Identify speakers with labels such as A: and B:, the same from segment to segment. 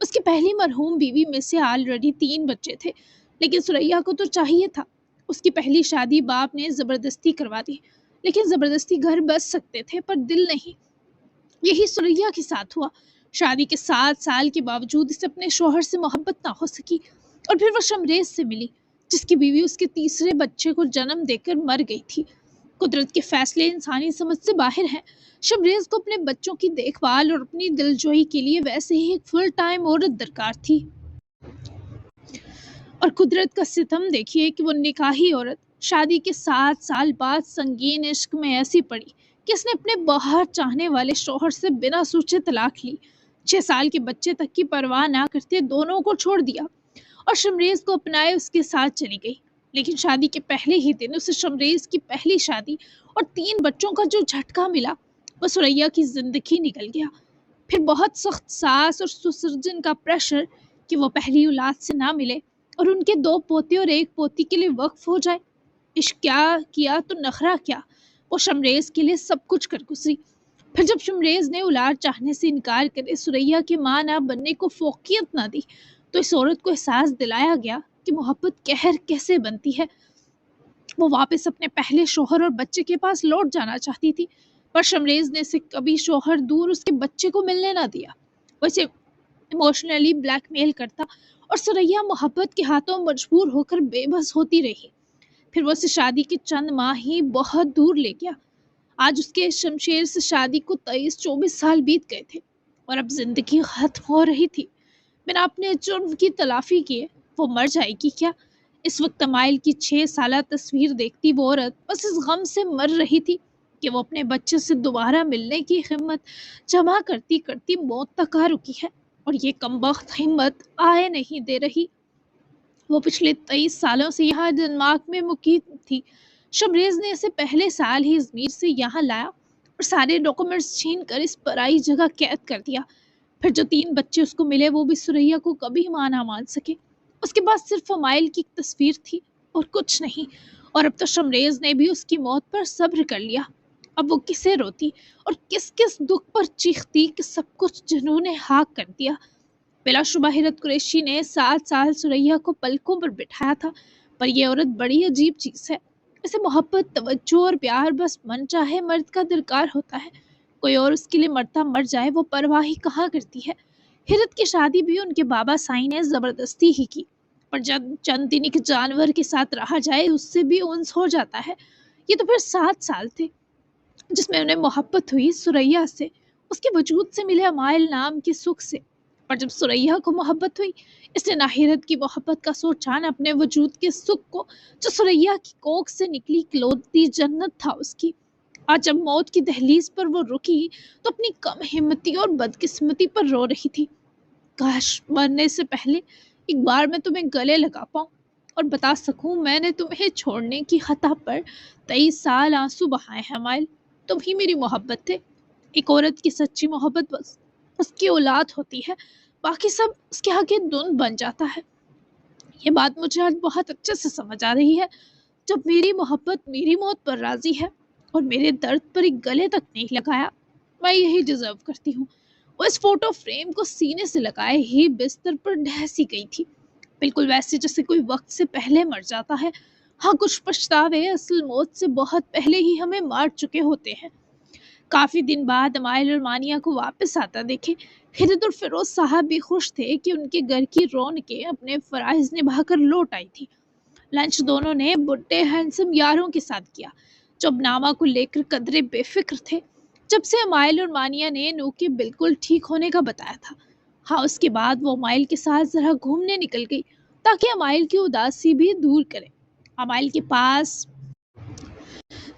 A: اس کی پہلی مرحوم بیوی میں سے آلریڈی 3 بچے تھے، لیکن سریا کو تو چاہیے تھا۔ اس کی پہلی شادی باپ نے زبردستی کروا دی، لیکن زبردستی گھر بس سکتے تھے پر دل نہیں۔ یہی سریا کے ساتھ ہوا۔ شادی کے 7 سال کے باوجود اسے اپنے شوہر سے محبت نہ ہو سکی، اور پھر وہ شمریز سے ملی، جس کی بیوی اس کے تیسرے بچے کو جنم دے کر مر گئی تھی۔ قدرت کے فیصلے انسانی سمجھ سے باہر ہیں۔ شمریز کو اپنے بچوں کی دیکھ بھال اور اپنی دلجوئی کے لیے ویسے ہی ایک فل ٹائم عورت درکار تھی، اور قدرت کا ستم دیکھیے کہ وہ نکاحی عورت شادی کے 7 سال بعد سنگین عشق میں ایسی پڑی کہ اس نے اپنے بہت چاہنے والے شوہر سے بنا سوچے طلاق لی۔ 6 سال کے بچے تک کی پرواہ نہ کرتے دونوں کو چھوڑ دیا اور شمریز کو اپنائے اس کے ساتھ چلی گئی۔ لیکن شادی کے پہلے ہی دن اسے شمریز کی پہلی شادی اور 3 بچوں کا جو جھٹکا ملا، وہ سریا کی زندگی نکل گیا۔ پھر بہت سخت ساس اور سسرجن کا پریشر کہ وہ پہلی اولاد سے نہ ملے اور ان کے 2 پوتے اور 1 پوتی کے لیے وقف ہو جائے۔ عشق کیا کیا تو نخرہ کیا، وہ شمریز کے لیے سب کچھ کر گزری۔ پھر جب شمریز نے اولاد چاہنے سے انکار کرے سریا کی ماں نہ بننے کو فوقیت نہ دی، تو اس عورت کو احساس دلایا گیا کہ محبت قہر کیسے بنتی ہے۔ وہ واپس اپنے پہلے شوہر اور بچے کے پاس لوٹ جانا چاہتی تھی، پر شمریز نے اسے کبھی شوہر دور اس کے بچے کو ملنے نہ دیا۔ وہ اسے ایموشنلی بلیک میل کرتا اور سریا محبت کے ہاتھوں مجبور ہو کر بے بس ہوتی رہی۔ پھر وہ اسے شادی کے چند ماہ ہی بہت دور لے گیا۔ آج اس کے شمشیر سے شادی کو 23-24 سال بیت گئے تھے، اور اب زندگی ختم ہو رہی تھی۔ بنا اپنے جرم کی تلافی کیے وہ مر جائے گی کیا؟ اس وقت تمائل کی 6 سالہ تصویر دیکھتی وہ عورت بس اس غم سے مر رہی تھی کہ وہ اپنے بچے سے دوبارہ ملنے کی ہمت جمع کرتی کرتی موت تک آ رکی ہے، اور یہ کمبخت ہمت آئے نہیں دے رہی۔ وہ پچھلے 23 سالوں سے یہاں ڈنمارک میں مقیم تھی۔ شمریز نے اسے پہلے سال ہی ازمیر سے یہاں لایا اور سارے ڈاکومنٹس چھین کر اس پرائی جگہ قید کر دیا۔ پھر جو 3 بچے اس کو ملے وہ بھی سریا کو کبھی ماں نہ مان سکے۔ اس کے پاس صرف فمائل کی ایک تصویر تھی اور کچھ نہیں، اور اب تو شمریز نے بھی اس کی موت پر صبر کر لیا۔ اب وہ کسے روتی اور کس کس دکھ پر چیختی کہ سب کچھ جنون خاک کر دیا۔ بلا شبہ حیرت قریشی نے 7 سال سریا کو پلکوں پر بٹھایا تھا، پر یہ عورت بڑی عجیب چیز ہے۔ اسے محبت، توجہ اور پیار بس من چاہے مرد کا درکار ہوتا ہے۔ کوئی اور اس کے لیے مرتا مر جائے وہ پرواہ ہی کہاں کرتی ہے۔ حیرت کی شادی بھی ان کے بابا سائی نے زبردستی ہی کی، پر جب چند دن ایک جانور کے ساتھ رہا جائے اس سے بھی انس ہو جاتا ہے۔ یہ تو پھر 7 سال تھے جس میں انہیں محبت ہوئی سریا سے، اس کے وجود سے ملے امائل نام کے سکھ سے۔ پر جب سریا کو محبت ہوئی، اس نے نہ حیرت کی محبت کا سوچا نہ اپنے وجود کے سکھ کو، جو سریا کی کوکھ سے نکلی کلوتی جنت تھا اس کی۔ آج جب موت کی دہلیز پر وہ رکی تو اپنی کم ہمتی اور بدقسمتی پر رو رہی تھی۔ کاش مرنے سے پہلے ایک بار میں تمہیں گلے لگا پاؤں اور بتا سکوں میں نے تمہیں چھوڑنے کی خطا پر 23 سال آنسو بہائے ہیں مائل۔ تم ہی میری محبت تھے۔ ایک عورت کی سچی محبت بس اس کی اولاد ہوتی ہے، باقی سب اس کے آگے دھند بن جاتا ہے۔ یہ بات مجھے آج بہت اچھے سے سمجھ آ رہی ہے، جب میری محبت میری موت پر راضی ہے اور میرے درد پر ایک گلے تک نہیں لگایا۔ میں یہی ڈیزرو کرتی ہوں۔ وہ اس فوٹو فریم کو سینے سے لگائے ہی بستر پر ڈھسی گئی تھی، بالکل ویسے جیسے کوئی وقت سے پہلے مر جاتا ہے۔ ہاں، کچھ پچھتاوے اصل موت سے بہت پہلے ہی ہمیں مار چکے ہوتے ہیں۔ کافی دن بعد امائل اور مانیہ کو واپس آتا دیکھے حیرت اور فیروز صاحب بھی خوش تھے کہ ان کے گھر کی رونقیں اپنے فرائض نبھا کر لوٹ آئی تھی۔ لنچ دونوں نے بڈھے ہینڈسم یاروں کے ساتھ کیا جو اب نامہ کو لے کر قدرے بے فکر تھے۔ جب سے امائل اور مانیہ نے نو کے بالکل ٹھیک ہونے کا بتایا تھا، ہاں اس کے بعد وہ امائل کے ساتھ ذرا گھومنے نکل گئی تاکہ امائل کی اداسی بھی دور کرے۔ امائل کے پاس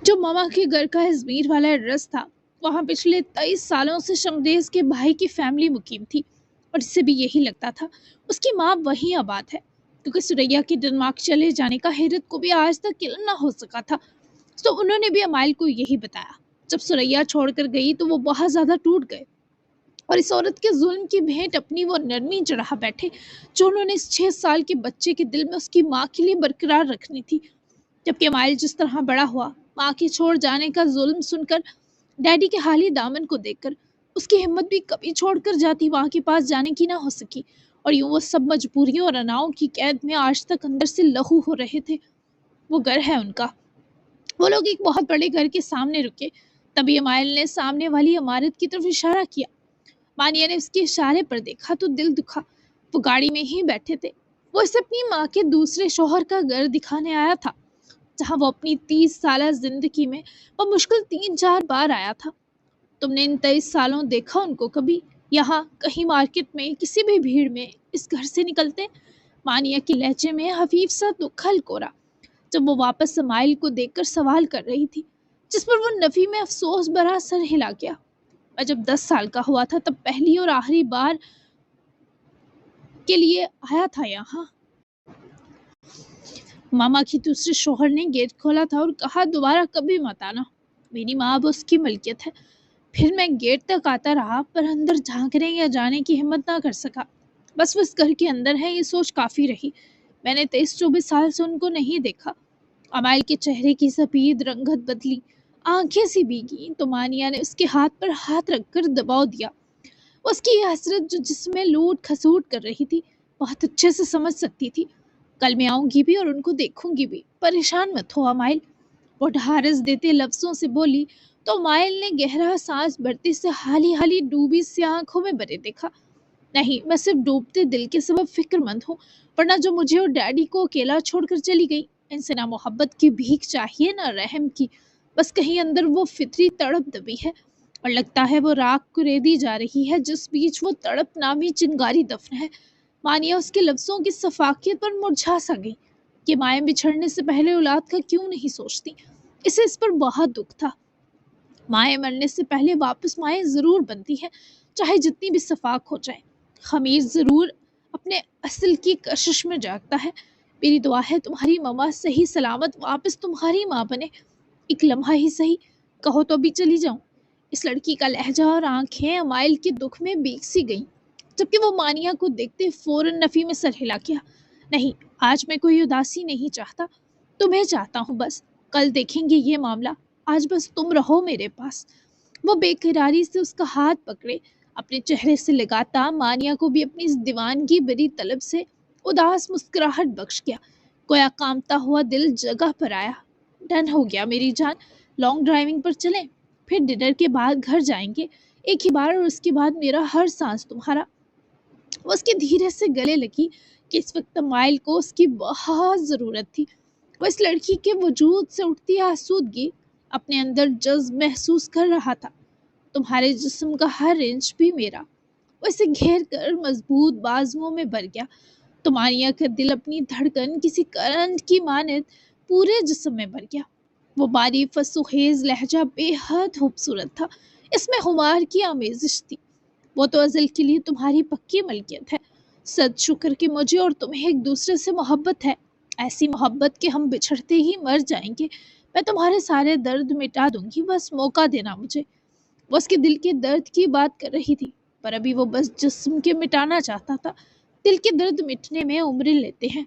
A: جو ماما کے گھر کا ازمیر والا ایڈریس تھا، وہاں پچھلے 23 سالوں سے شمریز کے بھائی کی فیملی مقیم تھی، اور اس سے بھی یہی لگتا تھا اس کی ماں وہیں آباد ہے، کیونکہ سریا کے ڈنمارک چلے جانے کا حیرت کو بھی آج تک علم نہ ہو سکا تھا، تو انہوں نے بھی امائل کو یہی بتایا۔ جب سریا چھوڑ کر گئی تو وہ بہت زیادہ ٹوٹ گئے، اور اس عورت کے ظلم کی بھیٹ اپنی وہ نرمی چڑھا بیٹھے جو انہوں نے اس 6 سال کے بچے کے دل میں اس کی ماں کے لیے برقرار رکھنی تھی۔ جبکہ امائل جس طرح بڑا ہوا، ماں کے چھوڑ جانے کا ظلم سن کر، ڈیڈی کے حالی دامن کو دیکھ کر، اس کی ہمت بھی کبھی چھوڑ کر جاتی وہاں کے پاس جانے کی نہ ہو سکی، اور یوں وہ سب مجبوریوں اور اناؤں کی قید میں آج تک اندر سے لہو ہو رہے تھے۔ وہ گھر ہے ان کا۔ وہ لوگ ایک بہت بڑے گھر کے سامنے رکے، تبھی امائل نے سامنے والی عمارت کی طرف اشارہ کیا۔ مانیہ نے اس کے اشارے پر دیکھا تو دل دکھا۔ وہ گاڑی میں ہی بیٹھے تھے۔ وہ اسے اپنی ماں کے دوسرے شوہر کا گھر دکھانے آیا تھا، جہاں وہ اپنی 30 سالہ زندگی میں بمشکل 3 4 بار آیا تھا۔ تم نے ان 23 سالوں دیکھا ان کو کبھی یہاں کہیں مارکیٹ میں کسی بھی بھیڑ میں اس گھر سے نکلتے؟ مانیہ کے لہجے میں حفیف سا دکھ ہلکورا، جب وہ واپس امائل کو دیکھ کر سوال کر رہی تھی، جس پر وہ نفی میں افسوس بھرا سر ہلا گیا۔ میں جب 10 سال کا ہوا تھا تب پہلی اور آخری بار کے لیے آیا تھا یہاں۔ ماما کے دوسرے شوہر نے گیٹ کھولا تھا اور کہا دوبارہ کبھی مت آنا، میری ماں اب اس کی ملکیت ہے۔ پھر میں گیٹ تک آتا رہا پر اندر جھانکنے یا جانے کی ہمت نہ کر سکا۔ بس وہ اس گھر کے اندر ہے یہ سوچ کافی رہی۔ میں نے 23 24 سال سے ان کو نہیں دیکھا۔ امائل کے چہرے کی سفید رنگت بدلی، آنکھیں سی بھیگی تو مانیہ نے اس کے ہاتھ پر ہاتھ رکھ کر دباؤ دیا۔ اس کی یہ حسرت جو جسم میں لوٹ کھسوٹ کر رہی تھی بہت اچھے سے سمجھ سکتی تھی۔ کل میں آؤں گی بھی اور ان کو دیکھوں گی بھی، پریشان مت ہو امائل، وہ ڈھارس دیتے لفظوں سے بولی تو مائل نے گہرا سانس بھرتے سے حالی حالی ڈوبی سی آنکھوں میں بھرے دیکھا۔ نہیں، میں صرف ڈوبتے دل کے سبب فکر مند ہوں، ورنہ جو مجھے اور ڈیڈی کو اکیلا چھوڑ کر چلی گئی، ان سے نہ محبت کی بھیک چاہیے نہ رحم کی، بس کہیں اندر وہ فطری تڑپ دبی ہے، اور لگتا ہے وہ راکھ کو ریدی جا رہی ہے جس بیچ وہ تڑپ نامی چنگاری دفن ہے۔ مانیہ اس کے لفظوں کی سفاکیت پر مرجھا سا گئی کہ مائیں بچھڑنے سے پہلے اولاد کا کیوں نہیں سوچتی۔ اسے اس پر بہت دکھ تھا۔ مائیں مرنے سے پہلے واپس مائیں ضرور بنتی ہیں، چاہے جتنی بھی صفاق ہو جائیں۔ خمیر ضرور اپنے اصل کی کشش میں جاگتا ہے۔ میری دعا ہے تمہاری ماما صحیح سلامت واپس تمہاری ماں بنے۔ ایک لمحہ ہی صحیح، کہو تو بھی چلی جاؤں۔ اس لڑکی کا لہجہ اور آنکھیں امائل کے دکھ میں بیگ سی گئیں، جبکہ وہ مانیہ کو دیکھتے فوراً نفی میں سر ہلا کیا۔ نہیں، آج میں کوئی اداسی نہیں چاہتا، تمہیں چاہتا ہوں بس، کل دیکھیں گے یہ معاملہ، آج بس تم رہو میرے پاس۔ وہ بے قراری سے اس کا ہاتھ پکڑے اپنے چہرے سے لگاتا مانیہ کو بھی اپنی اس دیوانگی بری طلب سے اداس مسکراہٹ بخش گیا، گویا کامتا ہوا دل جگہ پر آیا۔ ڈن ہو گیا میری جان، لانگ ڈرائیونگ پر چلیں، پھر ڈنر کے بعد گھر جائیں گے ایک ہی بار، اور اس کے بعد میرا ہر سانس تمہارا۔ وہ اس کے دھیرے سے گلے لگی کہ اس وقت مائل کو اس کی بہت ضرورت تھی۔ وہ اس لڑکی کے وجود سے اٹھتی آسودگی اپنے اندر جذب محسوس کر رہا تھا۔ تمہارے جسم کا ہر انچ بھی میرا، وہ اسے گھیر کر مضبوط بازوؤں میں بھر گیا تو مانیہ کا دل اپنی دھڑکن کسی کرنٹ کی مانند پورے جسم میں بھر گیا۔ وہ باریک و سخیز لہجہ بے حد خوبصورت تھا، اس میں خمار کی آمیزش تھی۔ وہ تو ازل کے لیے تمہاری پکی ملکیت ہے، صد شکر کہ مجھے اور تمہیں ایک دوسرے سے محبت ہے، ایسی محبت کہ ہم بچھڑتے ہی مر جائیں گے۔ میں تمہارے سارے درد مٹا دوں گی، بس موقع دینا مجھے۔ وہ اس کے دل کے درد کی بات کر رہی تھی، پر ابھی وہ بس جسم کے مٹانا چاہتا تھا۔ دل کے درد مٹنے میں عمریں لیتے ہیں۔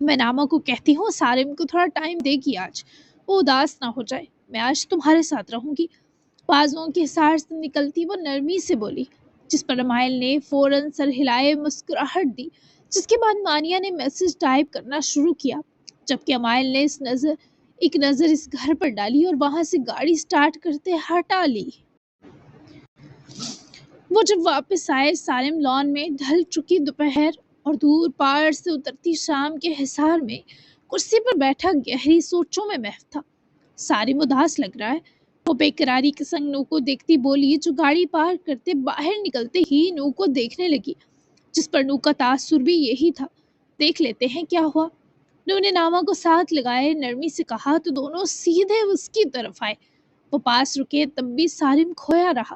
A: میں ناما کو کہتی ہوں سارم کو تھوڑا ٹائم دے گی، آج وہ اداس نہ ہو جائے، میں آج تمہارے ساتھ رہوں گی۔ بازوؤں کے حصار سے نکلتی وہ نرمی سے بولی، جس پر امائل نے فوراً سر ہلائے مسکراہٹ دی، جس کے بعد مانیہ نے میسج ٹائپ کرنا شروع کیا، جبکہ امائل نے ایک نظر اس گھر پر ڈالی اور وہاں سے گاڑی سٹارٹ کرتے ہٹا لی۔ وہ جب واپس آئے، سالم لان میں ڈھل چکی دوپہر اور دور پہاڑ سے اترتی شام کے حصار میں کرسی پر بیٹھا گہری سوچوں میں محو تھا۔ سالم اداس لگ رہا ہے، وہ بے قراری کے سنگ نو کو دیکھتی بولی، جو گاڑی پارک کرتے باہر نکلتے ہی نو کو دیکھنے لگی، جس پر نو کا تاثر بھی یہی تھا۔ دیکھ لیتے ہیں کیا ہوا۔ نو نے ناما کو ساتھ لگائے نرمی سے کہا تو دونوں سیدھے اس کی طرف آئے۔ وہ پاس رکے تب بھی سالم کھویا رہا۔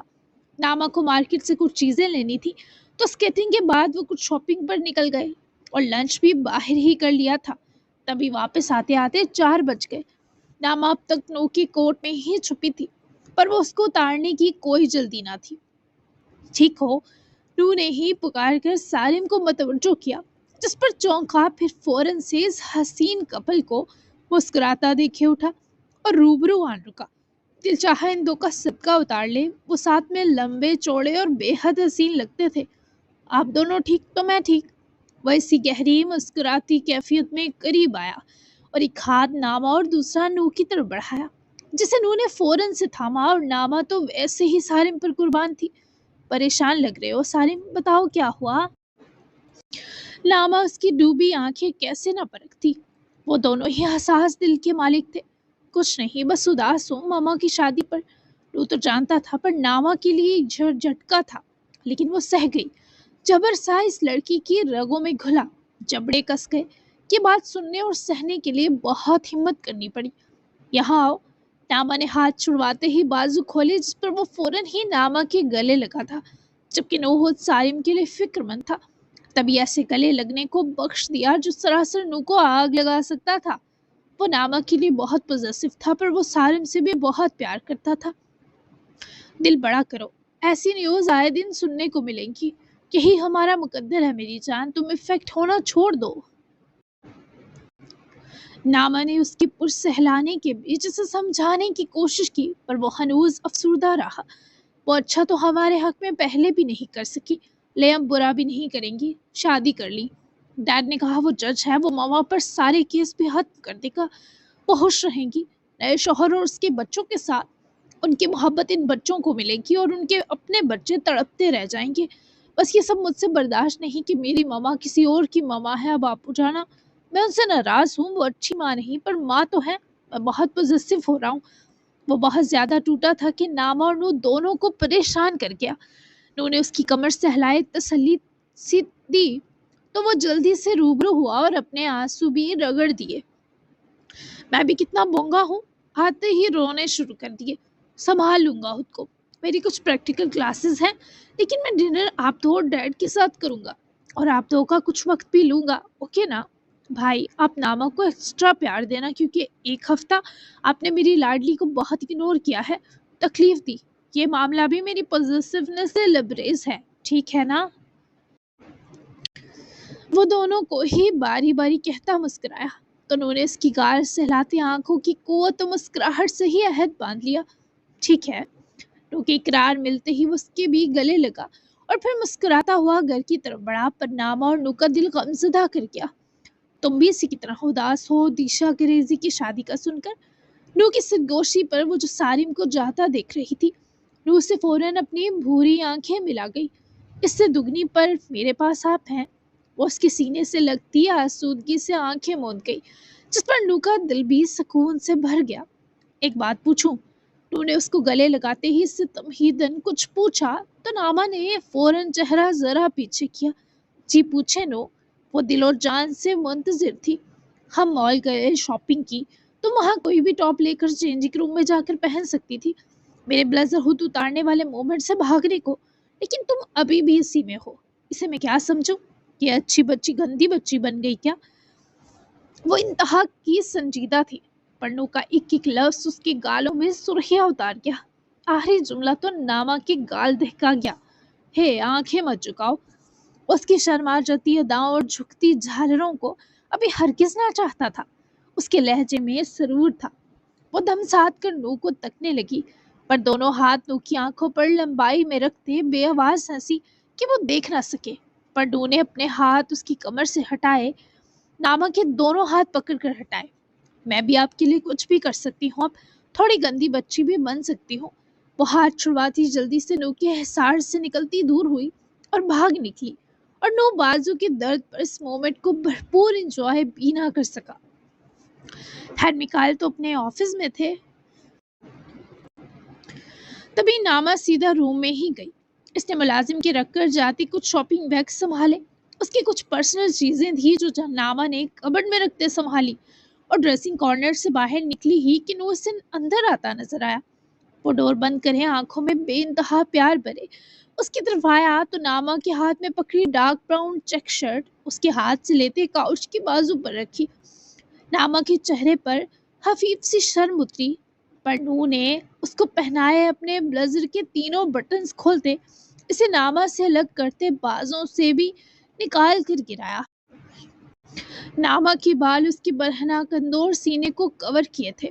A: ناما کو مارکیٹ سے کچھ چیزیں لینی تھی تو اسکیٹنگ کے بعد وہ کچھ شاپنگ پر نکل گئے اور لنچ بھی باہر ہی کر لیا تھا، تبھی واپس آتے آتے 4 بج گئے۔ ناما اب تک نو کی کوٹ میں ہی چھپی تھی، پر وہ اس کو اتارنے کی کوئی جلدی نہ تھی۔ ٹھیک ہو، نو نے ہی پکار کر سالم کو متوجہ کیا، جس پر چونکا، پھر فوراً سے اس حسین کپل کو مسکراتا دیکھے اٹھا اور روبرو آن رکا۔ دل چاہا ان دو کا صدقہ اتار لے، وہ ساتھ میں لمبے چوڑے اور بے حد حسین لگتے تھے۔ آپ دونوں ٹھیک تو میں ٹھیک۔ وہ اسی گہری مسکراتی کیفیت میں قریب آیا اور ایک ہاتھ ناما اور دوسرا نو کی طرف بڑھایا، جسے نو نے فوراً سے تھاما، اور ناما تو ویسے ہی سالم پر قربان تھی۔ پریشان لگ رہے ہو سالم، بتاؤ کیا ہوا؟ ناما اس کی ڈوبی آنکھیں کیسے نہ پرکھتی، وہ دونوں ہی حساس دل کے مالک تھے۔ کچھ نہیں، بس اداس ہوں ماما کی شادی پر۔ رو تو جانتا تھا، پر ناما کے لیے ایک جھٹکا تھا، لیکن وہ سہ گئی۔ جبر سا اس لڑکی کی رگوں میں گھلا، جبڑے کس گئے۔ یہ بات سننے اور سہنے کے لیے بہت ہمت کرنی پڑی۔ یہاں آؤ۔ ناما نے ہاتھ چھڑواتے ہی بازو کھولے، جس پر وہ فوراً ہی ناما کے گلے لگا تھا، جبکہ نوحد سالم کے لیے فکر مند تھا۔ تبھی ایسے گلے لگنے کو بخش دیا جو سراسر نو کو آگ لگا سکتا تھا۔ وہ ناما کے لیے بہت پوزیسو تھا، پر وہ سالم سے بھی بہت پیار کرتا تھا۔ دل بڑا کرو، ایسی نیوز آئے دن سننے کو ملیں گی۔ یہی ہمارا مقدر ہے میری جان، تم افیکٹ ہونا چھوڑ دو۔ ناما نے اس کی پرسہلانے کے بیچ اسے سمجھانے کی کوشش کی، پر وہ ہنوز افسردہ رہا۔ وہ اچھا تو ہمارے حق میں پہلے بھی نہیں کر سکی، لے اب برا بھی نہیں کریں گی۔ شادی کر لی، ڈیڈ نے کہا وہ جج ہے، وہ ماما پر سارے کیس بھی ختم کر دے گا۔ وہ خوش رہیں گی نئے شوہر اور اس کے بچوں کے ساتھ۔ ان کی محبت ان بچوں کو ملے گی اور ان کے اپنے بچے تڑپتے رہ جائیں گے۔ بس یہ سب مجھ سے برداشت نہیں کہ میری ماما کسی اور کی ماما ہے۔ اب آپ جانا، میں ان سے ناراض ہوں، وہ اچھی ماں نہیں پر ماں تو ہے۔ میں بہت پوزیسو ہو رہا ہوں۔ وہ بہت زیادہ ٹوٹا تھا کہ ناما اور نو دونوں کو پریشان کر گیا۔ نو نے اس کی کمر سہلائے تسلی سی دی تو وہ جلدی سے روبرو ہوا اور اپنے آنسو بھی رگڑ دیے۔ میں بھی کتنا بونگا ہوں، آتے ہی رونے شروع کر دیے۔ سنبھال لوں گا خود کو، میری کچھ پریکٹیکل کلاسز ہیں، لیکن میں ڈنر آپ دو اور ڈیڈ کے ساتھ کروں گا، اور آپ دو کا کچھ وقت بھی لوں گا، اوکے نا؟ بھائی، آپ ناما کو ایکسٹرا پیار دینا، کیونکہ ایک ہفتہ آپ نے میری لاڈلی کو بہت اگنور کیا ہے، تکلیف دی۔ یہ معاملہ بھی میری پوزیسونیس سے لبریز ہے، ٹھیک ہے نا؟ وہ دونوں کو ہی باری باری کہتا مسکرایا تو انہوں نے اس کی گال سہلاتی آنکھوں کی قوت و مسکراہٹ سے ہی عہد باندھ لیا۔ ٹھیک ہے۔ نو کے اقرار ملتے ہی وہ اس کے بھی گلے لگا اور پھر مسکراتا ہوا گھر کی طرف بڑھا، پر ناما اور نو کا دل غمزدہ کر گیا۔ تم بھی اسی کی طرح اداس ہو دیشا گریزی کی شادی کا سن کر؟ نو کی سرگوشی پر وہ جو سالم کو جاتا دیکھ رہی تھی، نو سے فوراً اپنی بھوری آنکھیں ملا گئی۔ اس سے دگنی پر میرے پاس آپ ہیں۔ وہ اس کے سینے سے لگتی آسودگی سے آنکھیں موند گئی، جس پر نو کا دل بھی سکون سے بھر گیا۔ ایک بات پوچھوں؟ نو نے اس کو گلے لگاتے ہی اس سے تمہیدن کچھ پوچھا تو ناما نے فوراً چہرہ ذرا پیچھے کیا۔ جی پوچھے نو، وہ دل اور جان سے منتظر تھی۔ ہم مال گئے، شاپنگ کی، تم وہاں کوئی بھی ٹاپ لے کر چینجنگ روم میں جا کر پہن سکتی تھی، میرے بلیزر ہڈ اتارنے والے مومنٹ سے بھاگنے کو، لیکن تم ابھی بھی اسی میں ہو۔ اسے میں کیا سمجھوں؟ یہ اچھی بچی گندی بچی بن گئی کیا؟ وہ انتہا کی سنجیدہ تھی، پر نو کا ایک ایک لفظ اس کے گالوں میں سرخیاں اتار گیا۔ آخری جملہ تو ناما کے گال دہکا گیا۔ ہے آنکھیں مت جھکاؤ۔ اس کی شرما جاتی اداؤں اور جھکتی جھالروں کو ابھی ہرگز نہ چاہتا تھا۔ اس کے لہجے میں سرور تھا۔ وہ دم ساتھ کر نو کو تکنے لگی، پر دونوں ہاتھ نو کی آنکھوں پر لمبائی میں رکھتے بے آواز ہنسی کہ وہ دیکھ نہ سکے، پر نو نے اپنے ہاتھ اس کی کمر سے ہٹائے، ناما کے دونوں ہاتھ پکڑ کر ہٹائے۔ میں بھی آپ کے لیے کچھ بھی کر سکتی ہوں، اب تھوڑی گندی بچی بھی بن سکتی ہوں۔ وہ ہاتھ چھڑواتی جلدی سے نو کے احسار سے نکلتی دور ہوئی اور بھاگ نکلی، اور نو بازو کے درد پر اس مومنٹ کو بھرپور انجوائے بھی نہ کر سکا۔ ہیڈ میکائل تو اپنے آفس میں تھے۔ تبھی ناما سیدھا روم میں ہی گئی۔ اس نے ملازم کے رکھ کر جاتی کچھ شاپنگ بیگ سنبھالے۔ اس کی کچھ پرسنل چیزیں تھیں جو ناما نے کبرڈ میں رکھتے سنبھالی، اور ڈریسنگ کارنر سے باہر نکلی ہی کہ نو سے اندر آتا نظر آیا۔ وہ ڈور بند کرے آنکھوں میں بے انتہا پیار بھرے اس کی طرف آیا تو ناما کے ہاتھ میں پکڑی ڈارک براؤن چیک شرٹ اس کے ہاتھ سے لیتے کاؤچ کی بازو پر رکھی۔ ناما کے چہرے پر خفیف سی شرم اتری، پر نو نے اس کو پہنائے اپنے بلیزر کے تینوں بٹنز کھولتے اسے ناما سے الگ کرتے بازوں سے بھی نکال کر گرایا۔ ناما کے بال اس کے برہنہ کندور سینے کو کور کیے تھے،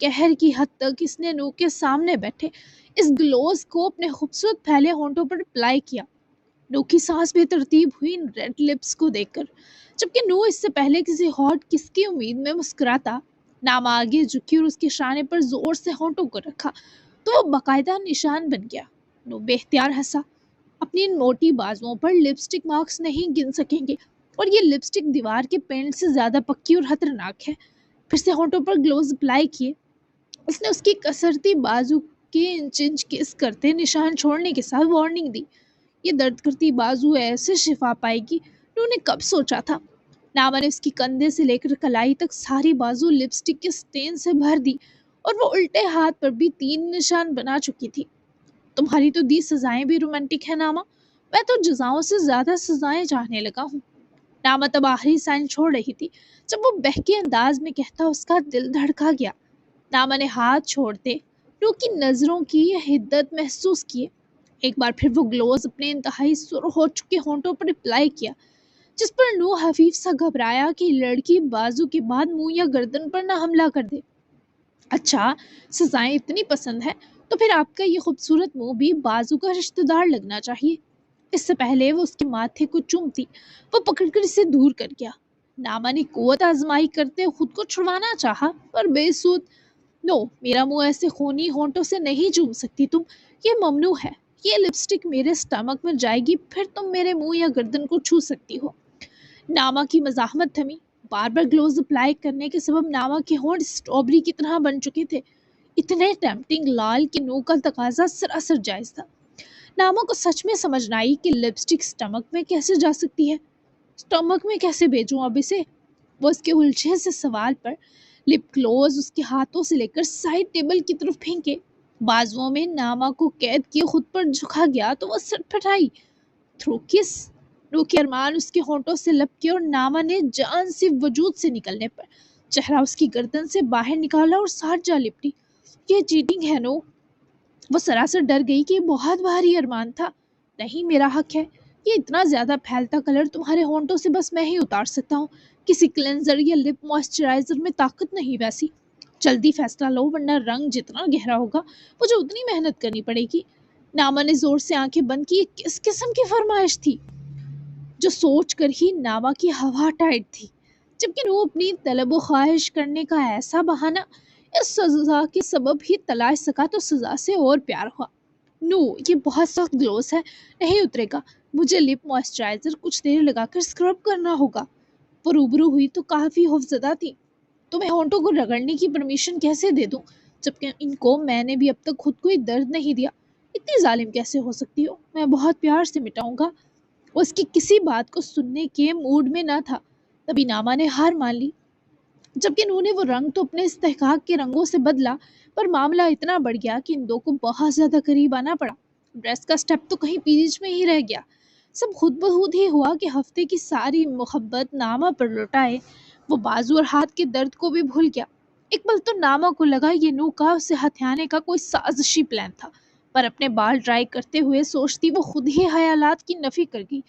A: قہر کی حد تک اس نے نو کے سامنے بیٹھے اس گلوز کو اپنے خوبصورت پھیلے ہونٹوں پر اپلائی کیا۔ نو کی سانس بے ترتیب ہوئی ان ریڈ لپس کو دیکھ کر، جبکہ نو اس سے پہلے کسی ہاٹ کس کی امید میں مسکراتا۔ ناما آگے جھکی اور اس کے شانے پر زور سے ہونٹوں کو رکھا تو وہ باقاعدہ نشان بن گیا۔ نو بے اختیار ہنسا۔ اپنی ان موٹی بازوؤں پر لپسٹک مارکس نہیں گن سکیں گے، اور یہ لپسٹک دیوار کے پینٹ سے زیادہ پکی اور خطرناک ہے۔ پھر سے ہونٹوں پر گلوز اپلائی کیے، اس نے اس کی کسرتی بازو کے انچ انچ کس کرتے نشان چھوڑنے کے ساتھ وارننگ دی۔ یہ درد کرتی بازو ایسے شفا پائے گی، نو نے کب سوچا تھا۔ ناما نے اس کی کندھے سے لے کر کلائی تک ساری بازو لپسٹک کے سٹین سے بھر دی، اور وہ الٹے ہاتھ پر بھی 3 نشان بنا چکی تھی۔ تمہاری تو دی سزائیں بھی رومانٹک ہیں ناما، میں تو جزاؤں سے زیادہ سزائیں چاہنے لگا ہوں۔ ناما تب آخری سائن چھوڑ رہی تھی، جب وہ بہکے انداز میں کہتا اس کا دل دھڑکا گیا۔ ناما نے ہاتھ چھوڑتے نو کی نظروں کی حدت محسوس کیے۔ ایک بار پھر وہ گلوز اپنے انتہائی سرخ ہو چکے ہونٹوں پر اپلائی کیا، جس پر نو حفیف سا گھبرایا کہ لڑکی بازو کے بعد منہ یا گردن پر نہ حملہ کر دے۔ اچھا، سزائیں اتنی پسند ہے تو پھر آپ کا یہ خوبصورت منہ بھی بازو کا رشتہ دار لگنا چاہیے۔ اس سے پہلے وہ اس کے ماتھے کو چومتی، وہ پکڑ کر اسے دور کر گیا۔ ناما نے قوت آزمائی کرتے خود کو چھڑوانا چاہا، پر بے سود۔ نو، میرا منہ ایسے خونی ہونٹوں سے نہیں چوم سکتی تم، یہ ممنوع ہے۔ یہ لپسٹک میرے سٹمک میں جائے گی، پھر تم میرے منہ یا گردن کو چھو سکتی ہو۔ ناما کی مزاحمت تھمی۔ بار بار گلوز اپلائی کرنے کے سبب ناما کے ہونٹ اسٹرابری کی طرح بن چکے تھے، اتنے ٹیمپٹنگ لال کہ نو کا تقاضا سراسر جائز تھا۔ ناما کو سچ میں سمجھ نہ آئی کہ لپسٹک سٹمک میں کیسے جا سکتی ہے۔ سٹمک میں کیسے بھیجوں اب اسے؟ وہ اس کے الجھے سے سوال پر لپ گلوز اس کے ہاتھوں سے لے کر سائڈ ٹیبل کی طرف پھینکے، بازوؤں میں ناما کو قید کیے خود پر جھکا گیا تو وہ سر پھٹائی۔ تھرو کس؟ نو کے ارمان اس کے ہونٹوں سے لپکے اور ناما نے جان سے وجود سے نکلنے پر چہرہ اس کی گردن سے باہر نکالا اور ساتھ جا لپٹی۔ یہ چیٹنگ ہے نو۔ وہ سراسر ڈر گئی کہ یہ بہت بھاری ارمان تھا۔ نہیں، میرا حق ہے۔ یہ اتنا زیادہ پھیلتا کلر تمہارے ہونٹوں سے بس میں ہی اتار سکتا ہوں، کسی کلینزر یا لپ موئسچرائزر میں طاقت نہیں ویسی۔ جلدی فیصلہ لو، ورنہ رنگ جتنا گہرا ہوگا مجھے اتنی محنت کرنی پڑے گی۔ ناما نے زور سے آنکھیں بند کی۔ یہ کس قسم کی فرمائش تھی جو سوچ کر ہی ناما کی ہوا ٹائٹ تھی، جبکہ وہ اپنی طلب و خواہش کرنے کا ایسا بہانہ اس سزا کے سبب ہی تلاش سکا تو سزا سے اور پیار ہوا۔ نو، یہ بہت سخت گلوز ہے، نہیں اترے گا۔ مجھے لپ موئسچرائزر کچھ دیر لگا کر اسکرب کرنا ہوگا۔ وہ روبرو ہوئی تو کافی خوفزدہ تھی۔ تمہیں ہونٹوں کو رگڑنے کی پرمیشن کیسے دے دوں، جبکہ ان کو میں نے بھی اب تک خود کوئی درد نہیں دیا؟ اتنی ظالم کیسے ہو سکتی ہو؟ میں بہت پیار سے مٹاؤں گا۔ وہ اس کی کسی بات کو سننے کے موڈ میں نہ تھا۔ تبھی ناما نے ہار مان لی، جبکہ نو نے وہ رنگ تو اپنے استحقاق کے رنگوں سے بدلا، پر معاملہ اتنا بڑھ گیا کہ ان دو کو بہت زیادہ قریب آنا پڑا۔ ڈریس کا سٹیپ تو کہیں بیچ میں ہی رہ گیا۔ سب خود بخود ہی ہوا کہ ہفتے کی ساری محبت ناما پر لوٹائے۔ وہ بازو اور ہاتھ کے درد کو بھی بھول گیا۔ ایک پل تو ناما کو لگا یہ نو کا اسے ہتھیانے کا کوئی سازشی پلان تھا، پر اپنے بال ڈرائی کرتے ہوئے سوچتی وہ خود ہی خیالات کی نفی کر گئی۔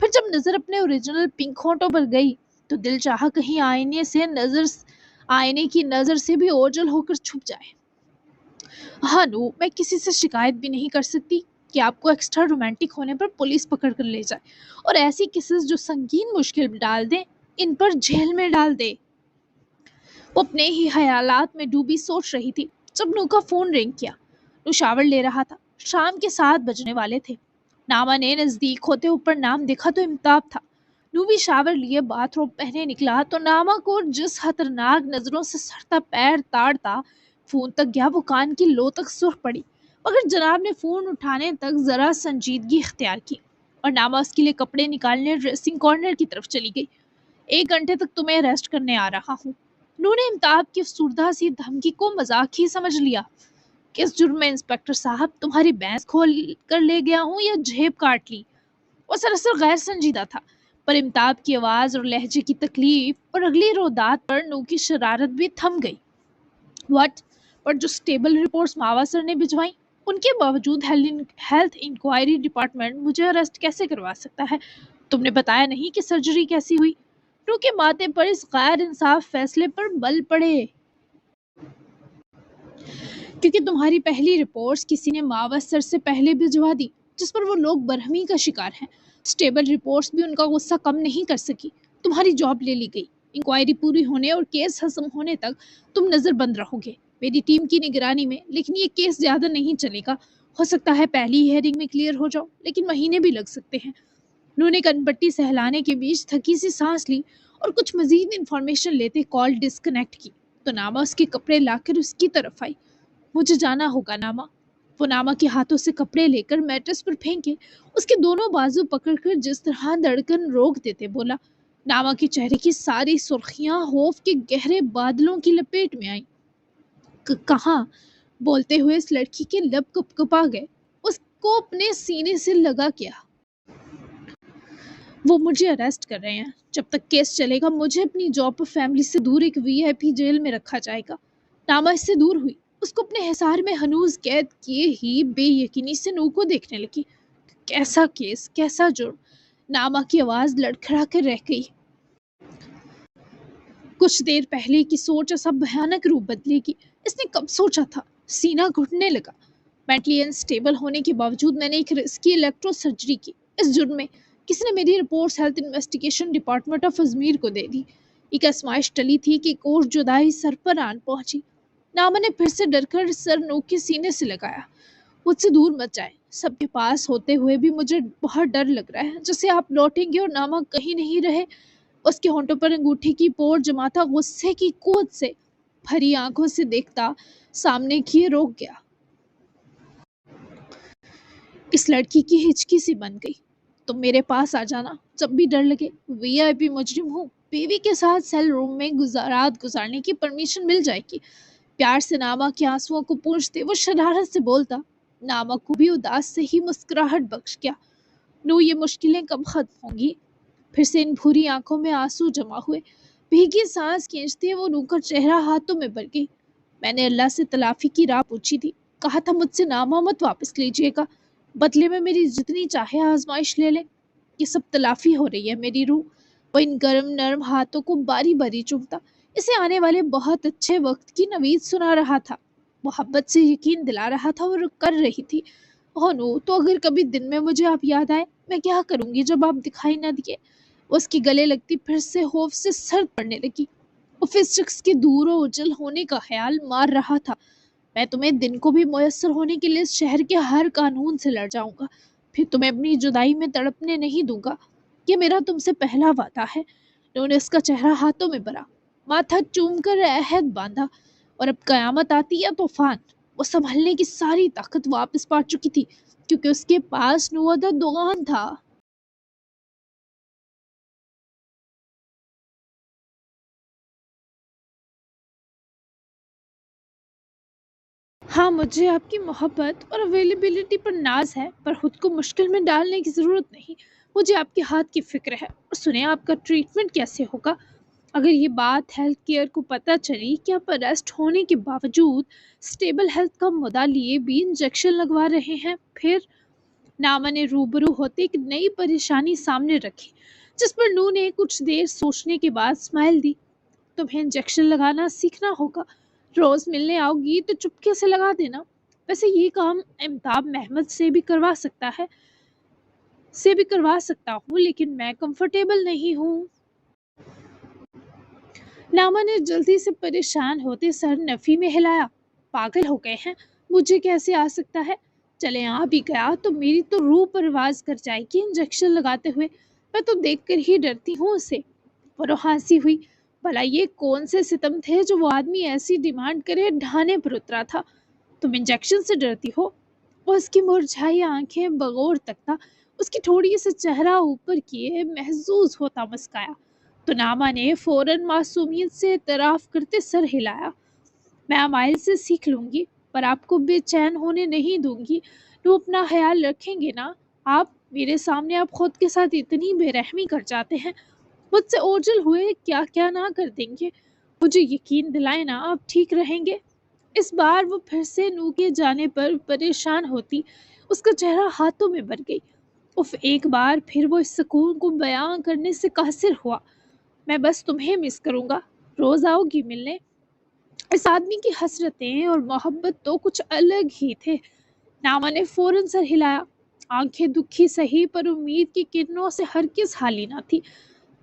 A: پھر جب نظر اپنے اوریجنل پنک ہونٹوں پر گئی تو دل چاہا کہیں آئینے کی نظر سے بھی اوجل ہو کر چھپ جائے۔ ہاں نو، میں کسی سے شکایت بھی نہیں کر سکتی کہ آپ کو ایکسٹرا رومانٹک ہونے پر پولیس پکڑ کر لے جائے، اور ایسی کیسز جو سنگین مشکل ڈال دیں ان پر جیل میں ڈال دے۔ وہ اپنے ہی خیالات میں ڈوبی سوچ رہی تھی جب نو کا فون رنگ کیا۔ نو شاور لے رہا تھا۔ شام کے 7 بجنے والے تھے۔ ناما نے نزدیک ہوتے اوپر نام دیکھا تو امتاب تھا۔ نو بھی شاور لیے باتھ روب پہنے نکلا تو ناما کو جس خطرناک نظروں سے سڑتا پیر تاڑتا فون تک گیا، وہ کان کی لو تک سرخ پڑی، مگر جناب نے فون اٹھانے تک ذرا سنجیدگی اختیار کی، اور ناما اس کے لیے کپڑے نکالنے ڈریسنگ کارنر کی طرف چلی گئی۔ 1 گھنٹے تک تمہیں اریسٹ کرنے آ رہا ہوں۔ نو نے امتاب کی افسردہ سی دھمکی کو مذاق ہی سمجھ لیا۔ کس جرم میں انسپکٹر صاحب؟ تمہاری بینس کھول کر لے گیا ہوں یا جیب کاٹ لی؟ وہ سراسر غیر سنجیدہ تھا، پر امتاب کی آواز اور لہجے کی تکلیف اور اگلی رودات پر نو کی شرارت بھی تھم گئی۔ واٹ؟ پر جو اسٹیبل رپورٹس ماوا سر نے بھجوائیں، ان کے باوجود ہیلتھ انکوائری ڈپارٹمنٹ مجھے اریسٹ کیسے کروا سکتا ہے؟ تم نے بتایا نہیں کہ سرجری کیسی ہوئی؟ نو کے ماتھے پر اس غیر انصاف فیصلے پر بل پڑے۔ کیونکہ تمہاری پہلی رپورٹس کسی نے ماوس سر سے پہلے بھجوا دی، جس پر وہ لوگ برہمی کا شکار ہیں۔ اسٹیبل رپورٹس بھی ان کا غصہ کم نہیں کر سکی۔ تمہاری جاب لے لی گئی۔ انکوائری پوری ہونے اور کیس ختم ہونے تک تم نظر بند رہو گے میری ٹیم کی نگرانی میں، لیکن یہ کیس زیادہ نہیں چلے گا۔ ہو سکتا ہے پہلی ہیئرنگ میں کلیئر ہو جاؤ، لیکن مہینے بھی لگ سکتے ہیں۔ انہوں نے کن پٹی سہلانے کے بیچ تھکی سی سانس لی اور کچھ مزید انفارمیشن لیتے کال ڈسکنیکٹ کی تو ناما اس کے کپڑے لا کر اس کی طرف آئی۔ مجھے جانا ہوگا ناما۔ وہ ناما کے ہاتھوں سے کپڑے لے کر میٹرس پر پھینکے، اس کے دونوں بازو پکڑ کر جس طرح دھڑکن روک دیتے بولا۔ ناما کے چہرے کی ساری سرخیاں خوف کے گہرے بادلوں کی لپیٹ میں آئیں۔ کہاں؟ بولتے ہوئے اس لڑکی کے لب کپ کپا گئے۔ اس کو اپنے سینے سے لگا کیا۔ وہ مجھے اریسٹ کر رہے ہیں۔ جب تک کیس چلے گا مجھے اپنی جاب پر فیملی سے دور ایک وی آئی پی جیل میں رکھا جائے گا۔ ناما اس سے دور ہوئی، اس کو اپنے حصار میں ہنوز قید کیے ہی بے یقینی سے نو کو دیکھنے لگی۔ کیسا کیس، کیسا جرم؟ ناما کی آواز لڑکھڑا کر رہ گئی۔ کچھ دیر پہلے کی سوچ ایسا بھیانک روپ بدلے گی اس نے کب سوچا تھا؟ سینہ گھٹنے لگا۔ مینٹلی انسٹیبل ہونے کے باوجود میں نے ایک رسکی الیکٹرو سرجری کی۔ اس جرم میں کسی نے میری reports health investigation department of Izmir کو دے دی۔ ایک آزمائش ٹلی تھی کہ ایک اور جدائی سر پر آن پہنچی۔ ناما نے پھر سے ڈر کر سر نوک کے سینے سے لگایا۔ مجھ سے دور مت جائیں، سب کے پاس ہوتے ہوئے بھی مجھے بہت ڈر لگ رہا ہے۔ جیسے آپ لوٹیں گے اور ناما کہیں نہیں رہے۔ اس کے ہونٹوں پر انگوٹھی کی پور جماتا غصے کی قوت سے بھری آنکھوں سے دیکھتا سامنے کیے روک گیا۔ اس لڑکی کی ہچکی سی بن گئی۔ تم میرے پاس آ جانا جب بھی ڈر لگے۔ وی آئی پی مجرم ہوں، بیوی کے ساتھ سیل روم میں رات گزارنے کی پرمیشن مل جائے گی۔ پیار سے ناما کے آنسوؤں کو پوچھتے وہ شرارت سے بولتا۔ ناما کو بھی اداس سے ہی مسکراہٹ بخش گیا۔ نو، یہ مشکلیں کب ختم ہوں گی؟ پھر سے ان بھوری آنکھوں میں آنسو جمع ہوئے۔ بھیگی سانس کھینچتے وہ نو کا چہرہ ہاتھوں میں بھر گئی۔ میں نے اللہ سے تلافی کی راہ پوچھی تھی، کہا تھا مجھ سے ناما مت واپس لیجیے گا، بدلے میں میری جتنی چاہے آزمائش لے لے۔ یہ سب تلافی ہو رہی ہے میری روح۔ وہ ان گرم نرم ہاتھوں کو باری باری چومتا اسے آنے والے بہت اچھے وقت کی نوید سنا رہا تھا، محبت سے یقین دلا رہا تھا اور کر رہی تھی۔ اوہ نو، تو اگر کبھی دن میں مجھے آپ یاد آئے میں کیا کروں گی جب آپ دکھائی نہ دیے؟ اس کی گلے لگتی پھر سے خوف سے سرد پڑنے لگی۔ اس شخص کے دور و اجل ہونے کا خیال مار رہا تھا۔ میں تمہیں دن کو بھی میسر ہونے کے لیے اس شہر کے ہر قانون سے لڑ جاؤں گا، پھر تمہیں اپنی جدائی میں تڑپنے نہیں دوں گا۔ یہ میرا تم سے پہلا وعدہ ہے۔ انہوں نے اس کا چہرہ ہاتھوں میں بھرا، ماتھا چوم کر عہد باندھا، اور اب قیامت آتی یا طوفان، وہ سنبھلنے کی ساری طاقت واپس پا چکی تھی کیونکہ اس کے پاس نوعدہ دوغان تھا۔ ہاں، مجھے آپ کی محبت اور اویلیبلٹی پر ناز ہے، پر خود کو مشکل میں ڈالنے کی ضرورت نہیں۔ مجھے آپ کے ہاتھ کی فکر ہے۔ اور سنیں، آپ کا ٹریٹمنٹ کیسے ہوگا؟ اگر یہ بات ہیلتھ کیئر کو پتہ چلی کہ آپ اریسٹ ہونے کے باوجود اسٹیبل ہیلتھ کا مدعا لیے بھی انجیکشن لگوا رہے ہیں، پھر؟ ناما نے روبرو ہوتے ایک نئی پریشانی سامنے رکھی، جس پر نو نے کچھ دیر سوچنے کے بعد اسمائل دی۔ تمہیں انجیکشن لگانا سیکھنا ہوگا۔ روز ملنے آؤ گی تو چپکے سے لگا دینا۔ ویسے یہ کام امتاب محمد سے بھی کروا سکتا ہوں، لیکن میں کمفرٹیبل نہیں ہوں۔ ناما نے جلدی سے پریشان ہوتے سر نفی میں ہلایا۔ پاگل ہو گئے ہیں، مجھے کیسے آ سکتا ہے؟ چلے آ بھی گیا تو میری تو روح پرواز کر جائے گی انجیکشن لگاتے ہوئے، میں تو دیکھ کر ہی ڈرتی ہوں اسے۔ وہ ہنسی ہوئی۔ بھلا یہ کون سے ستم تھے جو وہ آدمی ایسی ڈیمانڈ کرے ڈھانے پر اترا تھا؟ تم انجیکشن سے ڈرتی ہو؟ وہ اس کی مرجھائی آنکھیں بغور تکتا اس کی تھوڑی سے چہرہ اوپر کیے محظوظ ہوتا مسکایا تو ناما نے فوراً معصومیت سے اعتراف کرتے سر ہلایا۔ میں امائل سے سیکھ لوں گی، پر آپ کو بے چین ہونے نہیں دوں گی۔ تو اپنا خیال رکھیں گے نا؟ آپ میرے سامنے آپ خود کے ساتھ اتنی بے رحمی کر جاتے ہیں، مجھ سے اوجل ہوئے کیا کیا نہ کر دیں گے۔ مجھے یقین دلائیں نا آپ ٹھیک رہیں گے۔ اس بار وہ پھر سے نو کے جانے پر پریشان ہوتی اس کا چہرہ ہاتھوں میں بھر گئی۔ ایک بار پھر وہ اس سکون کو بیان کرنے سے قاصر ہوا۔ میں بس تمہیں مس کروں گا۔ روز آؤ گی ملنے؟ اس آدمی کی حسرتیں اور محبت تو کچھ الگ ہی تھے۔ ناما نے فوراً سر ہلایا، آنکھیں دکھی سہی پر امید کی کرنوں سے ہرگز خالی نہ تھی۔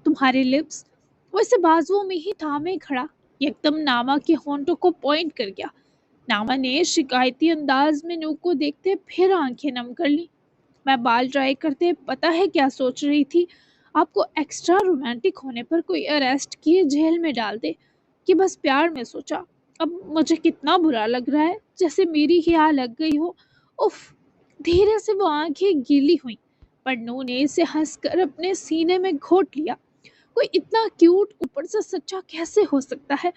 A: تمہارے لپس، وہ اسے بازوؤں میں ہی تھامے کھڑا یکدم ناما کے ہونٹوں کو پوائنٹ کر گیا۔ ناما نے شکایتی انداز میں نو کو دیکھتے پھر آنکھیں نم کر لی۔ میں بال ڈرائی کرتے پتہ ہے کیا سوچ رہی تھی؟ آپ کو ایکسٹرا رومانٹک ہونے پر کوئی اریسٹ کیے جیل میں ڈال دے، کہ بس پیار میں سوچا۔ اب مجھے کتنا برا لگ رہا ہے، جیسے میری ہی آہ لگ گئی ہو۔ اف! دھیرے سے وہ آنکھیں گیلی ہوئیں، پر نو نے اسے ہنس کر اپنے سینے میں گھونٹ لیا۔ کوئی اتنا کیوٹ اوپر سے سچا کیسے ہو سکتا ہے؟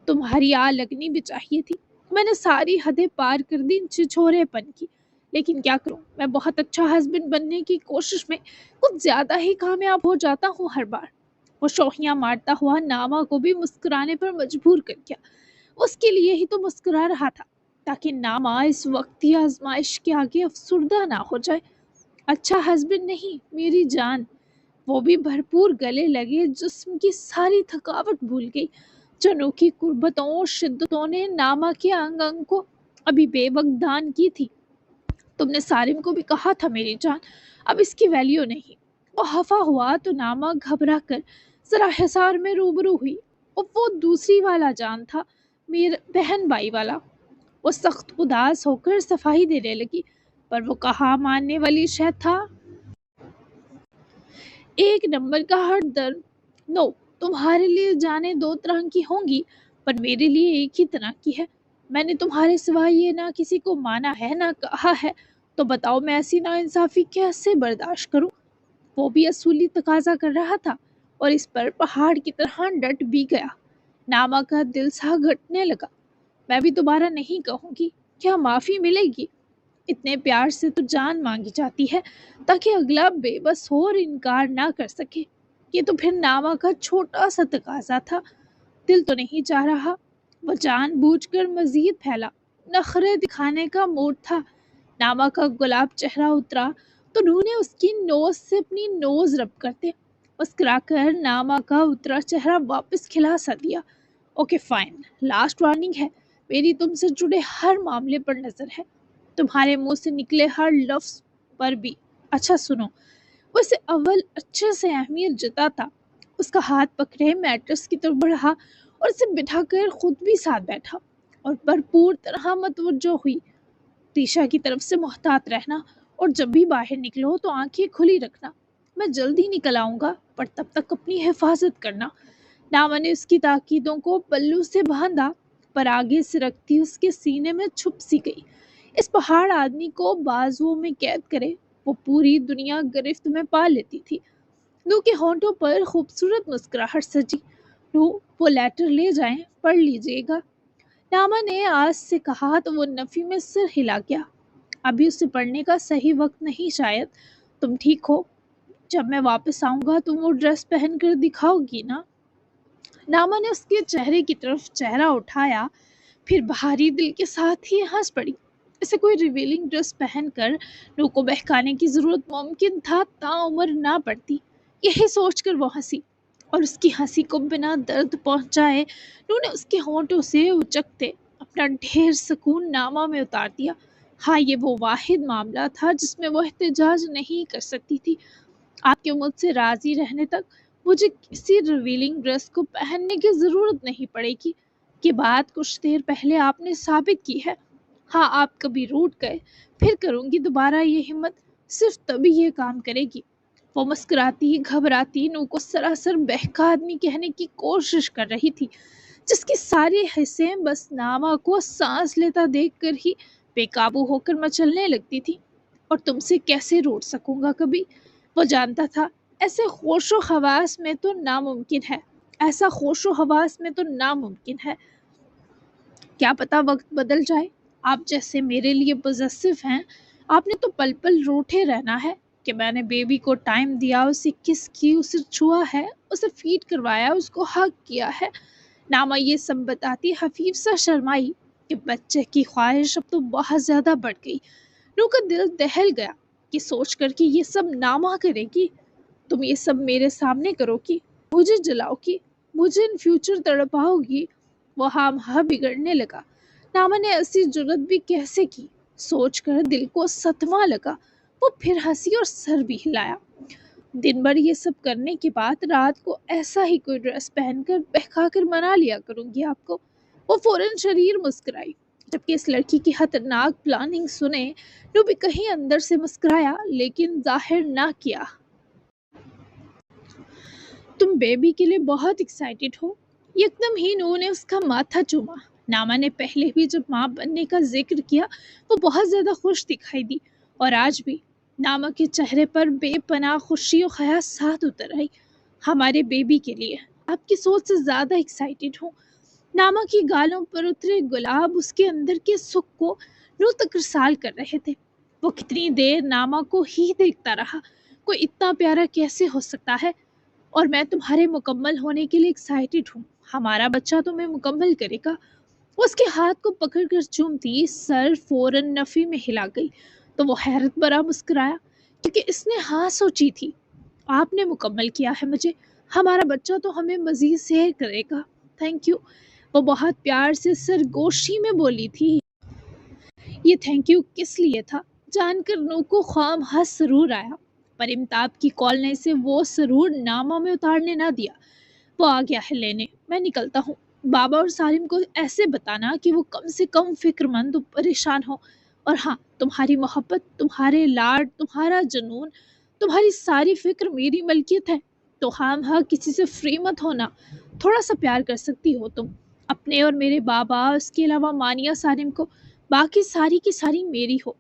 A: تمہاری آہ لگنی بھی چاہیے تھی۔ میں نے ساری حدیں پار کر دی چھچورے پن کی، لیکن کیا کروں، میں بہت اچھا ہسبینڈ بننے کی کوشش میں کچھ زیادہ ہی کامیاب ہو جاتا ہوں ہر بار۔ وہ شوخیاں مارتا ہوا ناما کو بھی مسکرانے پر مجبور کر گیا۔ اس کے لیے ہی تو مسکرا رہا تھا، تاکہ ناما اس وقتی آزمائش کے آگے افسردہ نہ ہو جائے۔ اچھا ہسبینڈ نہیں میری جان۔ وہ بھی بھرپور گلے لگے، جسم کی ساری تھکاوٹ بھول گئی۔ جنوں کی قربتوں اور شدتوں نے ناما کے انگ انگ کو ابھی بے وقت دان کی تھی۔ تم نے سارم کو بھی کہا تھا میری جان، اب اس کی ویلیو نہیں۔ وہ خفا ہوا تو ناما گھبرا کر ذرا حصار میں روبرو ہوئی۔ اور وہ دوسری والا جان تھا، میرا بہن بائی والا۔ وہ سخت اداس ہو کر صفائی دینے لگی، پر وہ کہاں ماننے والی شے تھا۔ ایک نمبر کا ہر درد۔ نو، تمہارے لیے جانیں دو طرح کی ہوں گی، پر میرے لیے ایک ہی طرح کی ہے۔ میں نے تمہارے سوائے یہ نہ کسی کو مانا ہے نہ کہا ہے، تو بتاؤ میں ایسی ناانصافی کیسے برداشت کروں؟ وہ بھی اصولی تقاضا کر رہا تھا، اور اس پر پہاڑ کی طرح ڈٹ بھی گیا۔ ناما کا دل سا گھٹنے لگا۔ میں بھی دوبارہ نہیں کہوں گی۔ کیا معافی ملے گی؟ اتنے پیار سے تو جان مانگی جاتی ہے، تاکہ اگلا بے بس ہو اور انکار نہ کر سکے۔ یہ تو پھر ناما کا چھوٹا سا تقاضا تھا، دل تو نہیں چاہ رہا۔ وہ جان بوجھ کر مزید پھیلا، نخرے دکھانے کا موڈ تھا۔ ناما کا گلاب چہرہ اترا تو نو نے اس کی نوز سے اپنی نوز رب کرتے مسکرا کر ناما کا اترا چہرہ واپس کھلا سا دیا۔ اوکے فائن، لاسٹ وارننگ ہے، میری تم سے جڑے ہر معاملے پر نظر ہے، تمہارے منہ سے نکلے ہر لفظ پر بھی۔ اچھا سنو، وہ اسے اول اچھے سے اہمیت جتاتا اس کا ہاتھ پکڑے میٹرس کی طرف بڑھا اور اسے بٹھا کر خود بھی ساتھ بیٹھا، اور بھرپور طرح متوجہ ہوئی۔ تیشا کی طرف سے محتاط رہنا، اور جب بھی باہر نکلو تو آنکھیں کھلی رکھنا۔ میں جلد ہی نکل آؤں گا، پر تب تک اپنی حفاظت کرنا۔ ناما نے اس کی تاکیدوں کو پلو سے باندھا، پر آگے سے رکھتی اس کے سینے میں چھپ سی گئی۔ اس پہاڑ آدمی کو بازوؤں میں قید کرے وہ پوری دنیا گرفت میں پا لیتی تھی۔ نو کے ہونٹوں پر خوبصورت مسکراہٹ سجی۔ نو، وہ لیٹر لے جائیں، پڑھ لیجئے گا۔ ناما نے آج سے کہا تو وہ نفی میں سر ہلا گیا۔ ابھی اسے پڑھنے کا صحیح وقت نہیں شاید۔ تم ٹھیک ہو؟ جب میں واپس آؤں گا تم وہ ڈریس پہن کر دکھاؤ گی نا؟ ناما نے اس کے چہرے کی طرف چہرہ اٹھایا، پھر بھاری دل کے ساتھ ہی ہنس پڑی۔ اسے کوئی ریویلنگ ڈریس پہن کر نو کو بہکانے کی ضرورت ممکن تھا تعمر نہ پڑتی۔ یہی سوچ کر وہ ہنسی، اور اس کی ہنسی کو بنا درد پہنچائے نو نے اس کے ہونٹوں سے اچکتے اپنا ڈھیر سکون نامہ میں اتار دیا۔ ہاں، یہ وہ واحد معاملہ تھا جس میں وہ احتجاج نہیں کر سکتی تھی۔ آپ کے مجھ سے راضی رہنے تک مجھے کسی ریویلنگ ڈریس کو پہننے کی ضرورت نہیں پڑے گی۔ یہ بات کچھ دیر پہلے آپ نے ثابت کی ہے۔ ہاں، آپ کبھی روٹ گئے، پھر کروں گی دوبارہ یہ ہمت، صرف تبھی یہ کام کرے گی۔ وہ مسکراتی گھبراتی نو کو سراسر بہکا آدمی کہنے کی کوشش کر رہی تھی، جس کی ساری حصیں بس ناما کو سانس لیتا دیکھ کر ہی بے قابو ہو کر مچلنے لگتی تھی۔ اور تم سے کیسے روٹ سکوں گا کبھی؟ وہ جانتا تھا ایسے خوش و خواص میں تو ناممکن ہے، ایسا خوش و خواص میں تو ناممکن ہے۔ کیا پتا وقت بدل جائے، آپ جیسے میرے لیے پوزیسو ہیں، آپ نے تو پل پل روٹھے رہنا ہے کہ میں نے بیبی کو ٹائم دیا، اسے کس کی، اسے چھوا ہے، اسے فیڈ کروایا، اس کو حق کیا ہے۔ ناما یہ سب بتاتی حفیف سا شرمائی کہ بچے کی خواہش اب تو بہت زیادہ بڑھ گئی۔ نو کا دل دہل گیا کہ سوچ کر کہ یہ سب ناما کرے گی۔ تم یہ سب میرے سامنے کرو گی، مجھے جلاؤ گی، مجھے ان فیوچر تڑپاؤ گی۔ وہ ہام ہاں بگڑنے لگا۔ ناما نے ایسی جرت بھی کیسے کی؟ سوچ کر دل کو صدمہ لگا۔ وہ پھر ہنسی اور سر بھی ہلایا۔ دن بھر یہ سب کرنے کے بعد رات کو ایسا ہی کوئی ڈریس پہن کر بہکا کر منا لیا کروں گی آپ کو۔ وہ فوراً شریر مسکرائی، جبکہ اس لڑکی کی خطرناک پلاننگ سنے نو بھی کہیں اندر سے مسکرایا لیکن ظاہر نہ کیا۔ تم بیبی کے لیے بہت ایکسائٹیڈ ہو؟ یکدم ہی نو نے اس کا ماتھا چوما۔ ناما نے پہلے بھی جب ماں بننے کا ذکر کیا وہ بہت زیادہ خوش دکھائی دی، اور آج بھی ناما کے چہرے پر بے پناہ خوشی و خیال ساتھ اتر آئی۔ ہمارے بیبی کے لیے آپ کی سوچ سے زیادہ ایکسائٹیڈ ہوں۔ ناما کی گالوں پر اترے گلاب اس کے اندر کے سکھ کو نو تک رسال کر رہے تھے۔ وہ کتنی دیر ناما کو ہی دیکھتا رہا۔ کوئی اتنا پیارا کیسے ہو سکتا ہے؟ اور میں تمہارے مکمل ہونے کے لیے ایکسائٹیڈ ہوں۔ ہمارا بچہ تمہیں مکمل کرے گا۔ وہ اس کے ہاتھ کو پکڑ کر چومتی سر فوراً نفی میں ہلا گئی تو وہ حیرت بھرا مسکرایا، کیونکہ اس نے ہاں سوچی تھی۔ آپ نے مکمل کیا ہے مجھے، ہمارا بچہ تو ہمیں مزید سیر کرے گا۔ تھینک یو، وہ بہت پیار سے سرگوشی میں بولی تھی۔ یہ تھینک یو کس لیے تھا جان کر نو کو خواہ سرور آیا، پر امتاب کی کال نے سے وہ سرور نامہ میں اتارنے نہ دیا۔ وہ آ گیا ہے لینے، میں نکلتا ہوں۔ بابا اور سالم کو ایسے بتانا کہ وہ کم سے کم فکر مند و پریشان ہو، اور ہاں، تمہاری محبت، تمہارے لاڈ، تمہارا جنون، تمہاری ساری فکر میری ملکیت ہے، تو ہم ہاں کسی سے فری مت ہونا۔ تھوڑا سا پیار کر سکتی ہو تم اپنے اور میرے بابا، اس کے علاوہ مانیہ سالم کو، باقی ساری کی ساری میری ہو۔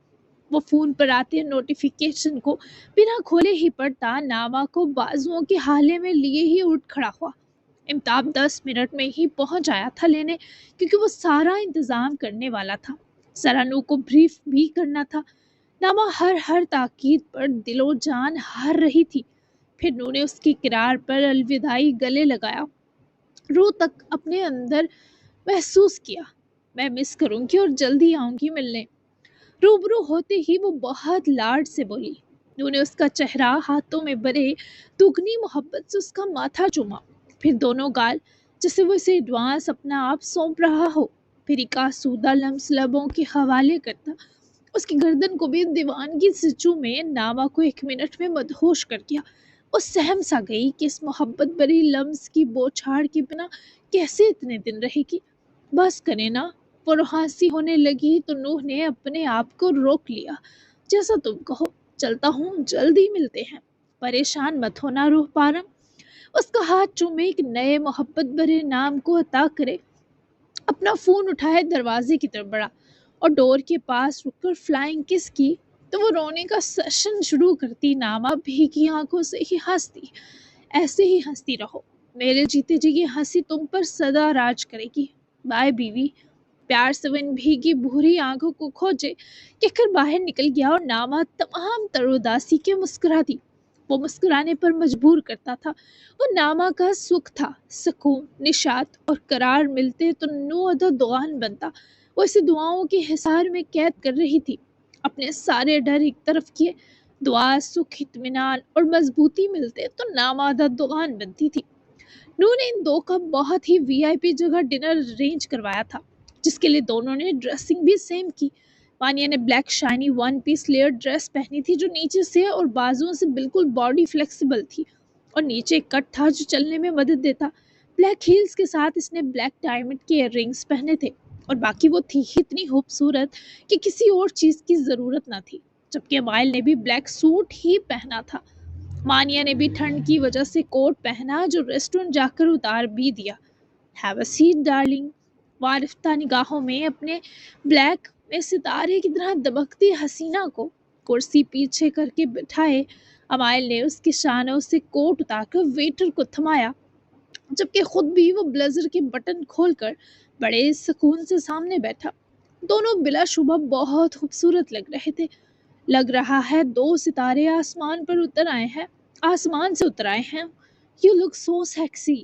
A: وہ فون پر آتے نوٹیفیکیشن کو بنا کھولے ہی پڑتا ناما کو بازوؤں کے حالے میں لیے ہی اٹھ کھڑا ہوا۔ امتاب 10 منٹ میں ہی پہنچ آیا تھا لینے، کیونکہ وہ سارا انتظام کرنے والا تھا، ذرا نو کو بریف بھی کرنا تھا۔ ناما ہر تاکید پر دل و جان ہار رہی تھی۔ پھر نو نے اس کی کرار پر الوداعی گلے لگایا۔ روح تک اپنے اندر محسوس کیا، میں مس کروں گی اور جلدی آؤں گی ملنے۔ روبرو ہوتے ہی وہ بہت لاڈ سے بولی۔ نو نے اس کا چہرہ ہاتھوں میں بھرے دگنی محبت سے اس کا ماتھا چوما، پھر دونوں گال جیسے وہ اسے ایڈوانس اپنا آپ سونپ رہا ہو، پھر ایک آسودہ لمس لبوں کے حوالے کرتا اس کی گردن کو بھی دیوانگی سے چومے ناما کو 1 منٹ میں مدہوش کر دیا۔ وہ سہم سا گئی کہ اس محبت بھری لمس کی بوچھاڑ کے بنا کیسے اتنے دن رہے گی۔ بس کرے نا، وہ روحانسی ہونے لگی تو نوح نے اپنے آپ کو روک لیا۔ جیسا تم کہو، چلتا ہوں، جلدی ملتے ہیں، پریشان مت ہونا روح پارم۔ اس کا ہاتھ چومے ایک نئے محبت بھرے نام کو عطا کرے، اپنا فون اٹھائے دروازے کی طرف بڑھا اور ڈور کے پاس رک کر فلائنگ کس کی تو وہ رونے کا سیشن شروع کرتی۔ ناما بھیگی آنکھوں سے ہی ہنستی، ایسے ہی ہنستی رہو، میرے جیتے جی یہ ہنسی تم پر سدا راج کرے گی۔ بائے بیوی۔ پیار سے وہ ان بھیگی بھوری آنکھوں کو کھوجے کہہ کر باہر نکل گیا، اور ناما تمام تر اداسی کے مسکرا دی۔ وہ مسکرانے پر مجبور کرتا تھا۔ وہ ناما کا سکھ تھا، سکون، نشاط اور قرار ملتے تو نو عدد دعان بنتا۔ وہ اسے دعاؤں کے حصار میں قید کر رہی تھی، اپنے سارے ڈر ایک طرف کیے، دعا، سکھ، اطمینان اور مضبوطی ملتے تو ناما عدد دعان بنتی تھی۔ نو نے ان دو کا بہت ہی VIP جگہ ڈنر ارینج کروایا تھا، جس کے لیے دونوں نے ڈریسنگ بھی سیم کی۔ مانیہ نے بلیک شائنی 1 پیس لیئر ڈریس پہنی تھی جو نیچے سے اور بازوؤں سے بالکل باڈی فلیکسیبل تھی، اور نیچے کٹ تھا جو چلنے میں مدد دیتا۔ بلیک ہیلز کے ساتھ اس نے بلیک ڈائمنڈ کے ایئر رنگز پہنے تھے، اور باقی وہ تھی ہی اتنی خوبصورت کہ کسی اور چیز کی ضرورت نہ تھی، جبکہ مائل نے بھی بلیک سوٹ ہی پہنا تھا۔ مانیہ نے بھی ٹھنڈ کی وجہ سے کوٹ پہنا جو ریسٹورنٹ جا کر اتار بھی دیا۔ Have a seat darling. وارفتہ نگاہوں میں اپنے بلیک میں ستارے کی طرح دبکتی حسینہ کو کرسی پیچھے کر کے بٹھائے امائل نے اس کے شانوں سے کوٹ اتار کر ویٹر کو تھمایا، جبکہ خود بھی وہ بلیزر کے بٹن کھول کر بڑے سکون سے سامنے بیٹھا۔ دونوں بلا شبہ بہت خوبصورت لگ رہے تھے۔ لگ رہا ہے 2 ستارے آسمان پر اتر آئے ہیں، آسمان سے اتر آئے ہیں۔ You look so sexy۔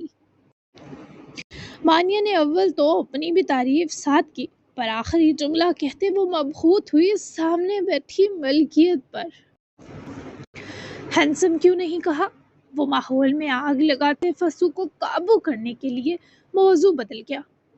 A: مانیہ نے اول تو اپنی بھی تعریف ساتھ کی، پر آخری جملہ کہتے وہ مبہوت ہوئی سامنے بیٹھی ملکیت پر۔ ہینسم کیوں نہیں کہا؟ وہ ماحول میں آگ لگاتے فسو کو قابو کرنے کے لیے موضوع بدل گیا۔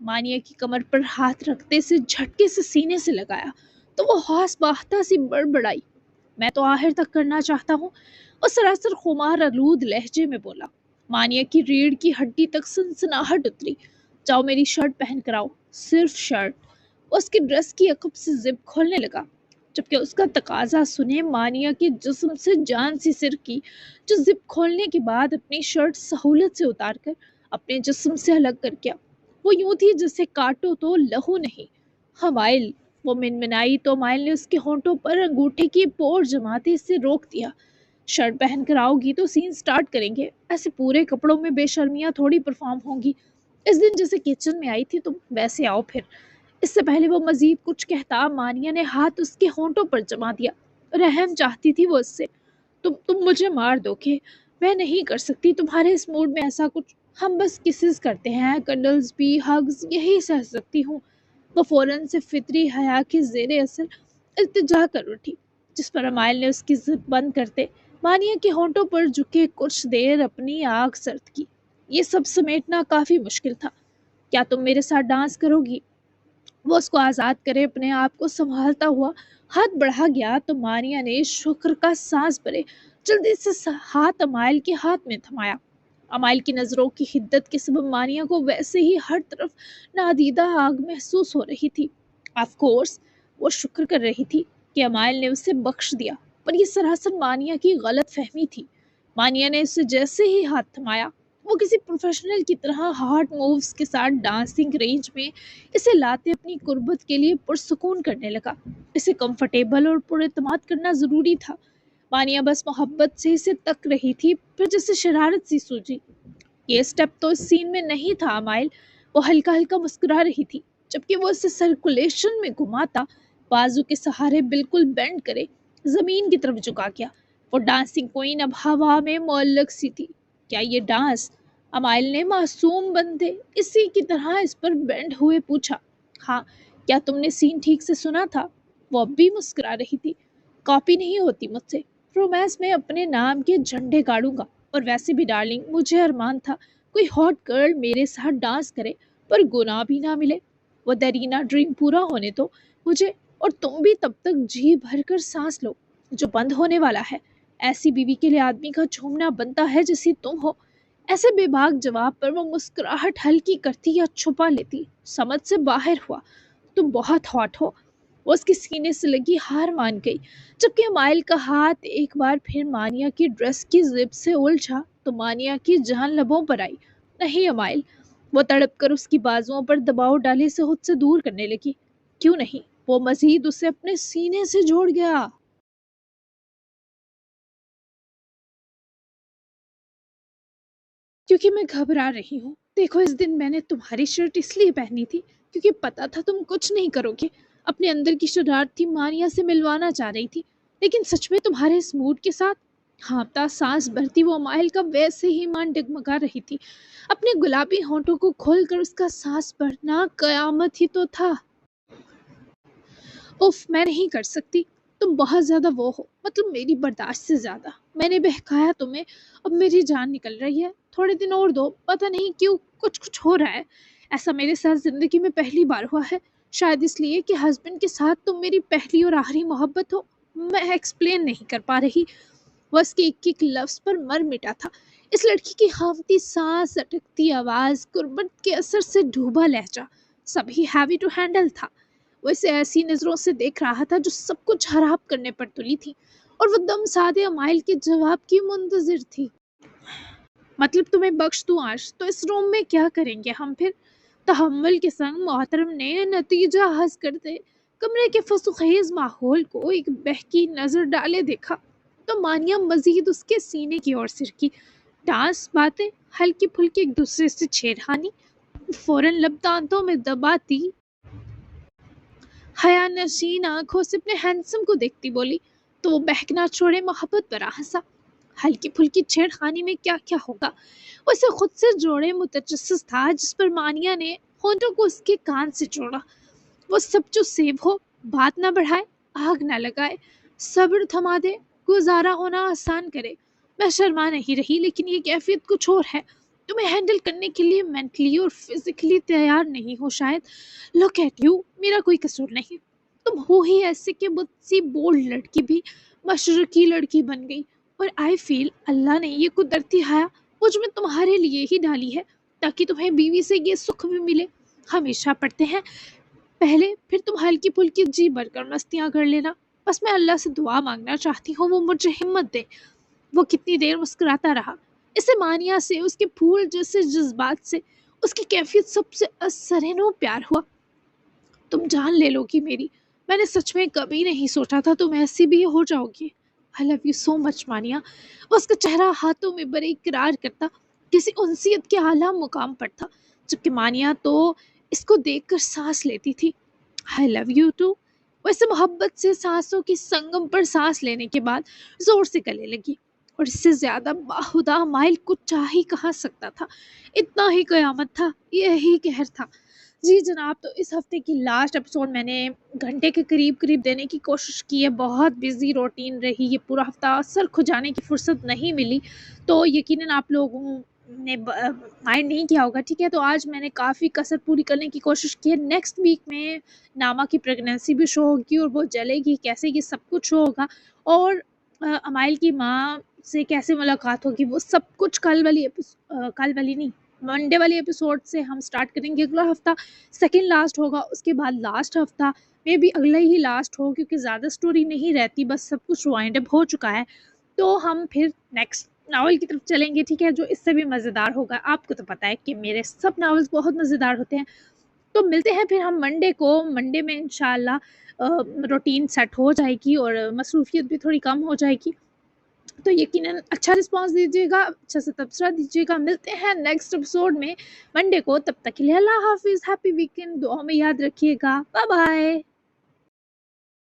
A: مانیہ کی کمر پر ہاتھ رکھتے سے جھٹکے سے سینے سے لگایا تو وہ ہاس باختہ سی بڑبڑائی، میں تو آخر تک کرنا چاہتا ہوں، اور سراسر خمار آلود لہجے میں بولا۔ مانیہ کی ریڑھ کی ہڈی تک سنسناہٹ اتری۔ جاؤ میری شرٹ پہن کر آؤ، صرف شرٹ۔ وہ اس کی ڈریس کی عقب سے زپ کھولنے لگا، جبکہ اس کا تقاضا سنے مانیہ کے جسم سے جان سی سر کی، جو زپ کھولنے کے بعد اپنی شرٹ سہولت سے اتار کر اپنے جسم سے الگ کر گیا۔ وہ یوں تھی جسے کاٹو تو لہو نہیں۔ ہمائل، وہ منمنائی تو مائل نے اس کے ہونٹوں پر انگوٹھے کی پور جماتے سے روک دیا۔ شرٹ پہن کر آؤ گی تو سین سٹارٹ کریں گے، ایسے پورے کپڑوں میں بے شرمیاں تھوڑی پرفارم ہوں گی۔ اس دن جیسے کچن میں آئی تھی تم ویسے آؤ پھر۔ اس سے پہلے وہ مزید کچھ کہتا، مانیہ نے ہاتھ اس کے ہونٹوں پر جما دیا۔ رحم چاہتی تھی وہ اس سے۔ تم مجھے مار دو کہ میں نہیں کر سکتی تمہارے اس موڈ میں ایسا کچھ، ہم بس کسز کرتے ہیں، کنڈلز بھی، ہگز یہی سہ سکتی ہوں۔ وہ فوراً سے فطری حیا کے زیر اثر التجا کر اٹھی، جس پر امائل نے اس کی زپ بند کرتے مانیہ کے ہونٹوں پر جھکے کچھ دیر اپنی آنکھ سرد کی۔ یہ سب سمیٹنا کافی مشکل تھا۔ کیا تم میرے ساتھ ڈانس کرو گی؟ وہ اس کو آزاد کرے اپنے آپ کو سنبھالتا ہوا ہاتھ بڑھا گیا تو مانیہ نے شکر کا سانس بھرے جلدی سے ہاتھ امائل کے ہاتھ میں تھمایا۔ امائل کی نظروں کی حدت کے سبب مانیہ کو ویسے ہی ہر طرف نادیدہ آگ محسوس ہو رہی تھی۔ آف کورس وہ شکر کر رہی تھی کہ امائل نے اسے بخش دیا، پر یہ سراسر مانیہ کی غلط فہمی تھی۔ مانیہ نے اسے جیسے ہی ہاتھ تھمایا، وہ کسی پروفیشنل کی طرح ہارٹ مووز کے ساتھ ڈانسنگ رینج میں اسے لاتے اپنی قربت کے لیے پرسکون کرنے لگا۔ اسے کمفرٹیبل اور پر اعتماد کرنا ضروری تھا۔ مانیہ بس محبت سے اسے تک رہی تھی، پھر جیسے شرارت سی سوجی۔ یہ سٹیپ تو اس سین میں نہیں تھا امائل۔ وہ ہلکا ہلکا مسکرا رہی تھی، جبکہ وہ اسے سرکولیشن میں گھماتا بازو کے سہارے بالکل بینڈ کرے زمین کی طرف جھکا گیا۔ وہ ڈانسنگ کوئین اب ہوا میں معلق سی تھی۔ کیا یہ ڈانس؟ امائل نے معصوم بندے اسی کی طرح اس پر بینڈ ہوئے پوچھا۔ ہاں، کیا تم نے سین ٹھیک سے سنا تھا؟ وہ اب بھی مسکرا رہی تھی۔ کاپی نہیں ہوتی مجھ سے، رومانس میں اپنے نام کے جھنڈے گاڑوں گا، اور ویسے بھی ڈارلنگ مجھے ارمان تھا کوئی ہاٹ گرل میرے ساتھ ڈانس کرے، پر گناہ بھی نہ ملے۔ وہ دیرینہ ڈریم پورا ہونے دو مجھے، اور تم بھی تب تک جی بھر کر سانس لو، جو بند ہونے والا ہے۔ ایسی بیوی کے لیے آدمی کا جھومنا بنتا ہے جیسی تم ہو۔ ایسے بے باک جواب پر وہ مسکراہٹ ہلکی کرتی یا چھپا لیتی سمجھ سے باہر ہوا۔ تم بہت ہاٹ ہو۔ وہ اس کے سینے سے لگی ہار مان گئی، جبکہ امائل کا ہاتھ ایک بار پھر مانیہ کی ڈریس کی زپ سے الجھا تو مانیہ کی جان لبوں پر آئی۔ نہیں امائل، وہ تڑپ کر اس کی بازوؤں پر دباؤ ڈالے سے خود سے دور کرنے لگی۔ کیوں نہیں؟ وہ مزید اسے اپنے سینے سے جوڑ گیا۔ کیونکہ میں گھبرا رہی ہوں۔ دیکھو، اس دن میں نے تمہاری شرٹ اس لیے پہنی تھی کیونکہ پتا تھا تم کچھ نہیں کرو گے۔ اپنے اندر کی شرارت مانیہ سے ملوانا چاہ رہی تھی، لیکن سچ میں تمہارے اس موڈ کے ساتھ؟ ہانپتا سانس بھرتی وہ مائل کا ویسے ہی مان ڈگمگا رہی تھی۔ اپنے گلابی ہونٹوں کو کھول کر اس کا سانس بھرنا قیامت ہی تو تھا۔ اف، میں نہیں کر سکتی، تم بہت زیادہ وہ ہو، مطلب میری برداشت سے زیادہ۔ میں نے بہکایا تمہیں، اب میری جان نکل رہی ہے، تھوڑے دن اور دو۔ پتہ نہیں کیوں کچھ ہو رہا ہے۔ ایسا میرے ساتھ زندگی میں پہلی بار ہوا ہے، شاید اس لیے کہ ہسبینڈ کے ساتھ تم میری پہلی اور آخری محبت ہو۔ میں ایکسپلین نہیں کر پا رہی۔ وہ اس کے ایک ایک لفظ پر مر مٹا تھا۔ اس لڑکی کی ہانفتی سانس، اٹکتی آواز، قربت کے اثر سے ڈوبا لہجہ، سبھی ہیوی ٹو ہینڈل تھا۔ وہ اسے ایسی نظروں سے دیکھ رہا تھا جو سب کچھ خراب کرنے پر تلی تھی، اور وہ دم سادے امائل کے جواب کی منتظر تھی۔ مطلب تمہیں بخش دوں آج تو اس روم میں کیا کریں گے ہم پھر؟ تحمل کے سنگ محترم نے نتیجہ ہنس کرتے کمرے کے فسوخیز ماحول کو ایک بہکی نظر ڈالے دیکھا تو مانیہ مزید اس کے سینے کی اور سرکی۔ ڈانس، باتیں، ہلکی پھلکی ایک دوسرے سے چھیڑخانی۔ فوراً لب دانتوں میں دباتی حیا نشین آنکھوں سے اپنے ہینڈسم کو دیکھتی بولی تو وہ بہکنا چھوڑے محبت برا ہنسا۔ ہلکی پھلکی چھیڑ خانی میں کیا کیا ہوگا؟ وہ اسے خود سے جوڑے متجسس تھا، جس پر مانیہ نے ہونٹوں کو اس کے کان سے جوڑا۔ وہ سب جو سیب ہو، بات نہ بڑھائے، آگ نہ لگائے، صبر تھما دے، گزارا ہونا آسان کرے۔ میں شرما نہیں رہی، لیکن یہ کیفیت کچھ اور ہے۔ تمہیں ہینڈل کرنے کے لیے مینٹلی اور فزیکلی تیار نہیں ہو شاید. لک ایٹ یو، میرا کوئی قصور نہیں. تم ہو ہی ایسے کہ مجھ سی بولڈ لڑکی بھی مشرقی لڑکی بن گئی. اور آئی فیل اللہ نے یہ قدرتی حیا مجھ میں تمہارے لیے ہی ڈالی ہے تاکہ تمہیں بیوی سے یہ سکھ بھی ملے. ہمیشہ پڑھتے ہیں پہلے، پھر تم ہلکی پھلکی جی بھر کر مستیاں کر لینا. بس میں اللہ سے دعا مانگنا چاہتی ہوں وہ مجھے ہمت دے. وہ کتنی دیر مسکراتا رہا. اسے مانیہ سے، اس کے پھول جیسے جذبات سے، اس کی کیفیت سب سے اثر نو پیار ہوا. تم جان لے لو کہ میری، میں نے سچ میں کبھی نہیں سوچا تھا تم ایسی بھی ہو جاؤ گی. آئی لو یو سو مچ مانیہ. اس کا چہرہ ہاتھوں میں بڑے اقرار کرتا کسی انسیت کے اعلیٰ مقام پر تھا، جبکہ مانیہ تو اس کو دیکھ کر سانس لیتی تھی. آئی لو یو ٹو. ویسے محبت سے سانسوں کی سنگم پر سانس لینے کے بعد زور سے گلے لگی، اور اس سے زیادہ باہدہ مائل کچھ چاہ ہی کہاں سکتا تھا. اتنا ہی قیامت تھا، یہی قہر تھا. جی جناب، تو اس ہفتے کی لاسٹ ایپیسوڈ میں نے گھنٹے کے قریب دینے کی کوشش کی ہے. بہت بزی روٹین رہی یہ پورا ہفتہ، سر کھجانے کی فرصت نہیں ملی، تو یقیناً آپ لوگوں نے مائنڈ نہیں کیا ہوگا. ٹھیک ہے، تو آج میں نے کافی کسر پوری کرنے کی کوشش کی ہے. نیکسٹ ویک میں ناما کی پریگنینسی بھی شو ہوگی اور وہ جلے گی کیسے، یہ سب کچھ شو ہوگا. اور امائل کی ماں سے کیسے ملاقات ہوگی، وہ سب کچھ کل والی نہیں، منڈے والی ایپیسوڈ سے ہم سٹارٹ کریں گے. اگلا ہفتہ سیکنڈ لاسٹ ہوگا، اس کے بعد لاسٹ ہفتہ میں بھی اگلا ہی لاسٹ ہو، کیونکہ زیادہ سٹوری نہیں رہتی، بس سب کچھ وائنڈ اپ ہو چکا ہے. تو ہم پھر نیکسٹ ناول کی طرف چلیں گے، ٹھیک ہے، جو اس سے بھی مزیدار ہوگا. آپ کو تو پتہ ہے کہ میرے سب ناولز بہت مزیدار ہوتے ہیں. تو ملتے ہیں پھر ہم منڈے میں انشاءاللہ روٹین سیٹ ہو جائے گی اور مصروفیت بھی تھوڑی کم ہو جائے گی. تو یقیناً اچھا رسپانس دیجیے گا، اچھا سے تبصرہ دیجیے گا. ملتے ہیں نیکسٹ ایپیسوڈ میں منڈے کو. تب تک کے لیے اللہ حافظ، ہیپی ویکینڈ، دعاؤں میں یاد رکھیے گا. Bye bye.